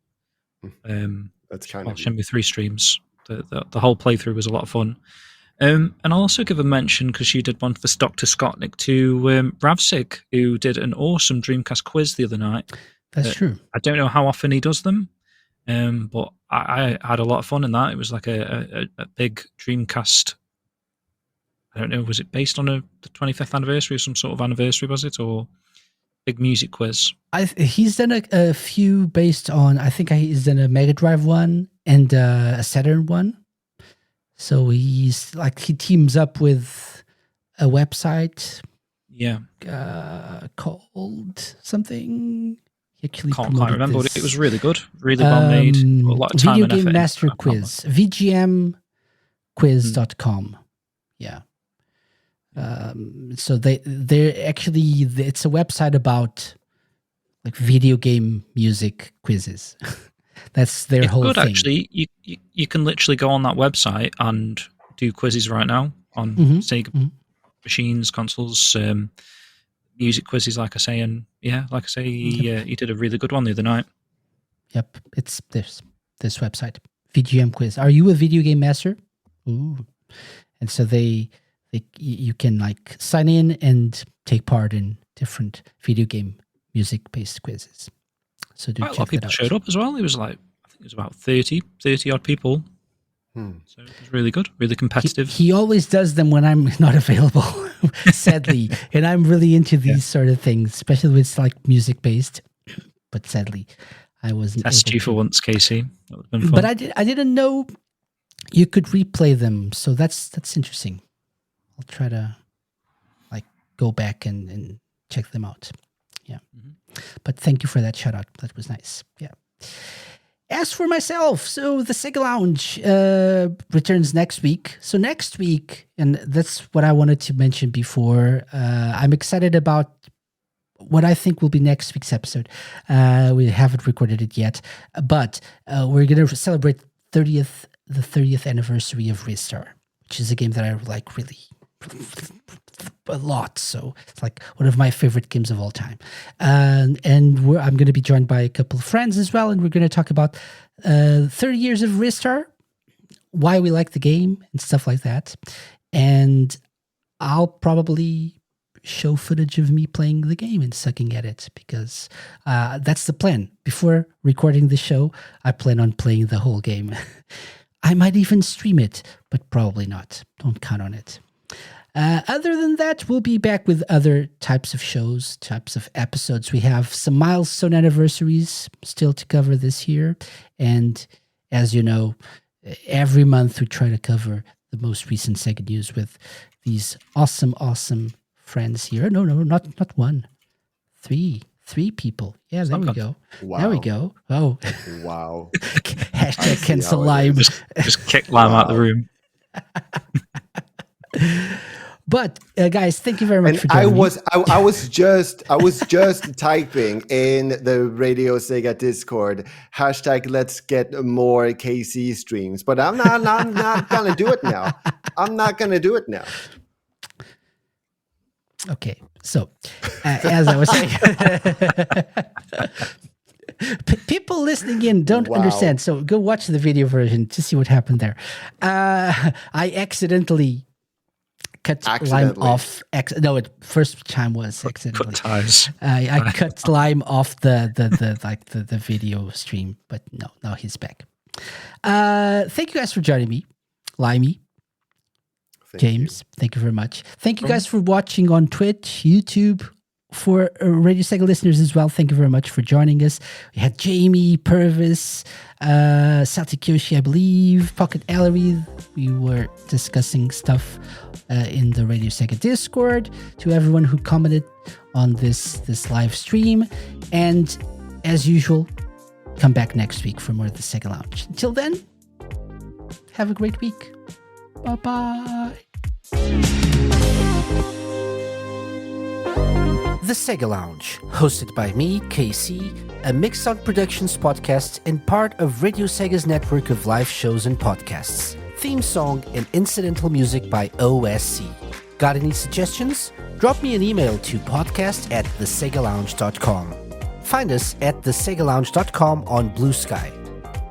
That's kind of Shenmue 3 streams. The whole playthrough was a lot of fun. And I'll also give a mention, because you did one for Dr. Scottnik, to RadioSEGA, who did an awesome Dreamcast quiz the other night. That's true. I don't know how often he does them, but I had a lot of fun in that. It was like a big Dreamcast. I don't know, was it based on the 25th anniversary or some sort of anniversary, was it? Or big music quiz? He's done a few based on, I think he's done a Mega Drive one and a Saturn one. So he teams up with a website. Yeah. Called something. He actually Can't quite remember, but it was really good. Really well made. A lot of time Video and Game effort Master into it. Quiz. VGMquiz.com. Yeah. So they're actually, it's a website about like video game music quizzes. That's their whole good, thing. Actually, you can literally go on that website and do quizzes right now on Sega machines, consoles, music quizzes, like I say. And yeah, like I say, he did a really good one the other night. Yep, it's this website, VGM Quiz. Are you a video game master? Ooh. And so you can like sign in and take part in different video game music-based quizzes. So do quite a lot of people showed up as well. It was like, I think it was about 30 odd people. So it was really good, really competitive. He always does them when I'm not available, sadly. And I'm really into these sort of things, especially when it's like music-based. But sadly, I wasn't Test able you for once, Casey. That would have been fun. But I didn't know you could replay them, so that's interesting. I'll try to like go back and check them out. Yeah. But thank you for that shout out. That was nice. Yeah. As for myself, so the Sega Lounge returns next week. So next week, and that's what I wanted to mention before, I'm excited about what I think will be next week's episode. We haven't recorded it yet, but we're going to celebrate the 30th anniversary of Ristar, which is a game that I like really a lot. So it's like one of my favorite games of all time. I'm going to be joined by a couple of friends as well, and we're going to talk about 30 years of Ristar, why we like the game, and stuff like that. And I'll probably show footage of me playing the game and sucking at it, because that's the plan. Before recording the show, I plan on playing the whole game. I might even stream it, but probably not. Don't count on it. Other than that, we'll be back with other types of shows, types of episodes. We have some milestone anniversaries still to cover this year. And as you know, every month we try to cover the most recent Sega news with these awesome friends here. No, not one. Three people. Yeah, there we go. Wow. There we go. Oh. Wow. Hashtag cancel Lime. Just kick Lime out the room. But guys, thank you very much for joining I was just typing in the Radio Sega Discord hashtag let's get more KC streams, but I'm not gonna do it now. I'm not gonna do it now. Okay, so as I was saying, people listening in don't understand. So go watch the video version to see what happened there. I accidentally cut Lime off. First time was accidentally. Cut ties. I cut Lime off the video stream, but no, now he's back. Thank you guys for joining me, Limey. James, thank you very much. Thank you guys for watching on Twitch, YouTube. For Radio Sega listeners as well, thank you very much for joining us. We had Jamie, Purvis, Satikoshi, I believe, Pocket Ellery. We were discussing stuff in the Radio Sega Discord. To everyone who commented on this live stream. And as usual, come back next week for more of the Sega Lounge. Until then, have a great week. Bye-bye. The Sega Lounge, hosted by me, KC, a Mixed Productions podcast and part of Radio Sega's network of live shows and podcasts. Theme song and incidental music by OSC. Got any suggestions? Drop me an email to podcast@thesegalounge.com. Find us at thesegalounge.com on Blue Sky.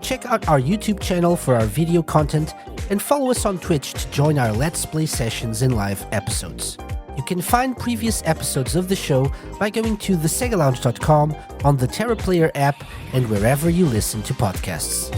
Check out our YouTube channel for our video content and follow us on Twitch to join our Let's Play sessions and live episodes. You can find previous episodes of the show by going to thesegalounge.com on the TerraPlayer app and wherever you listen to podcasts.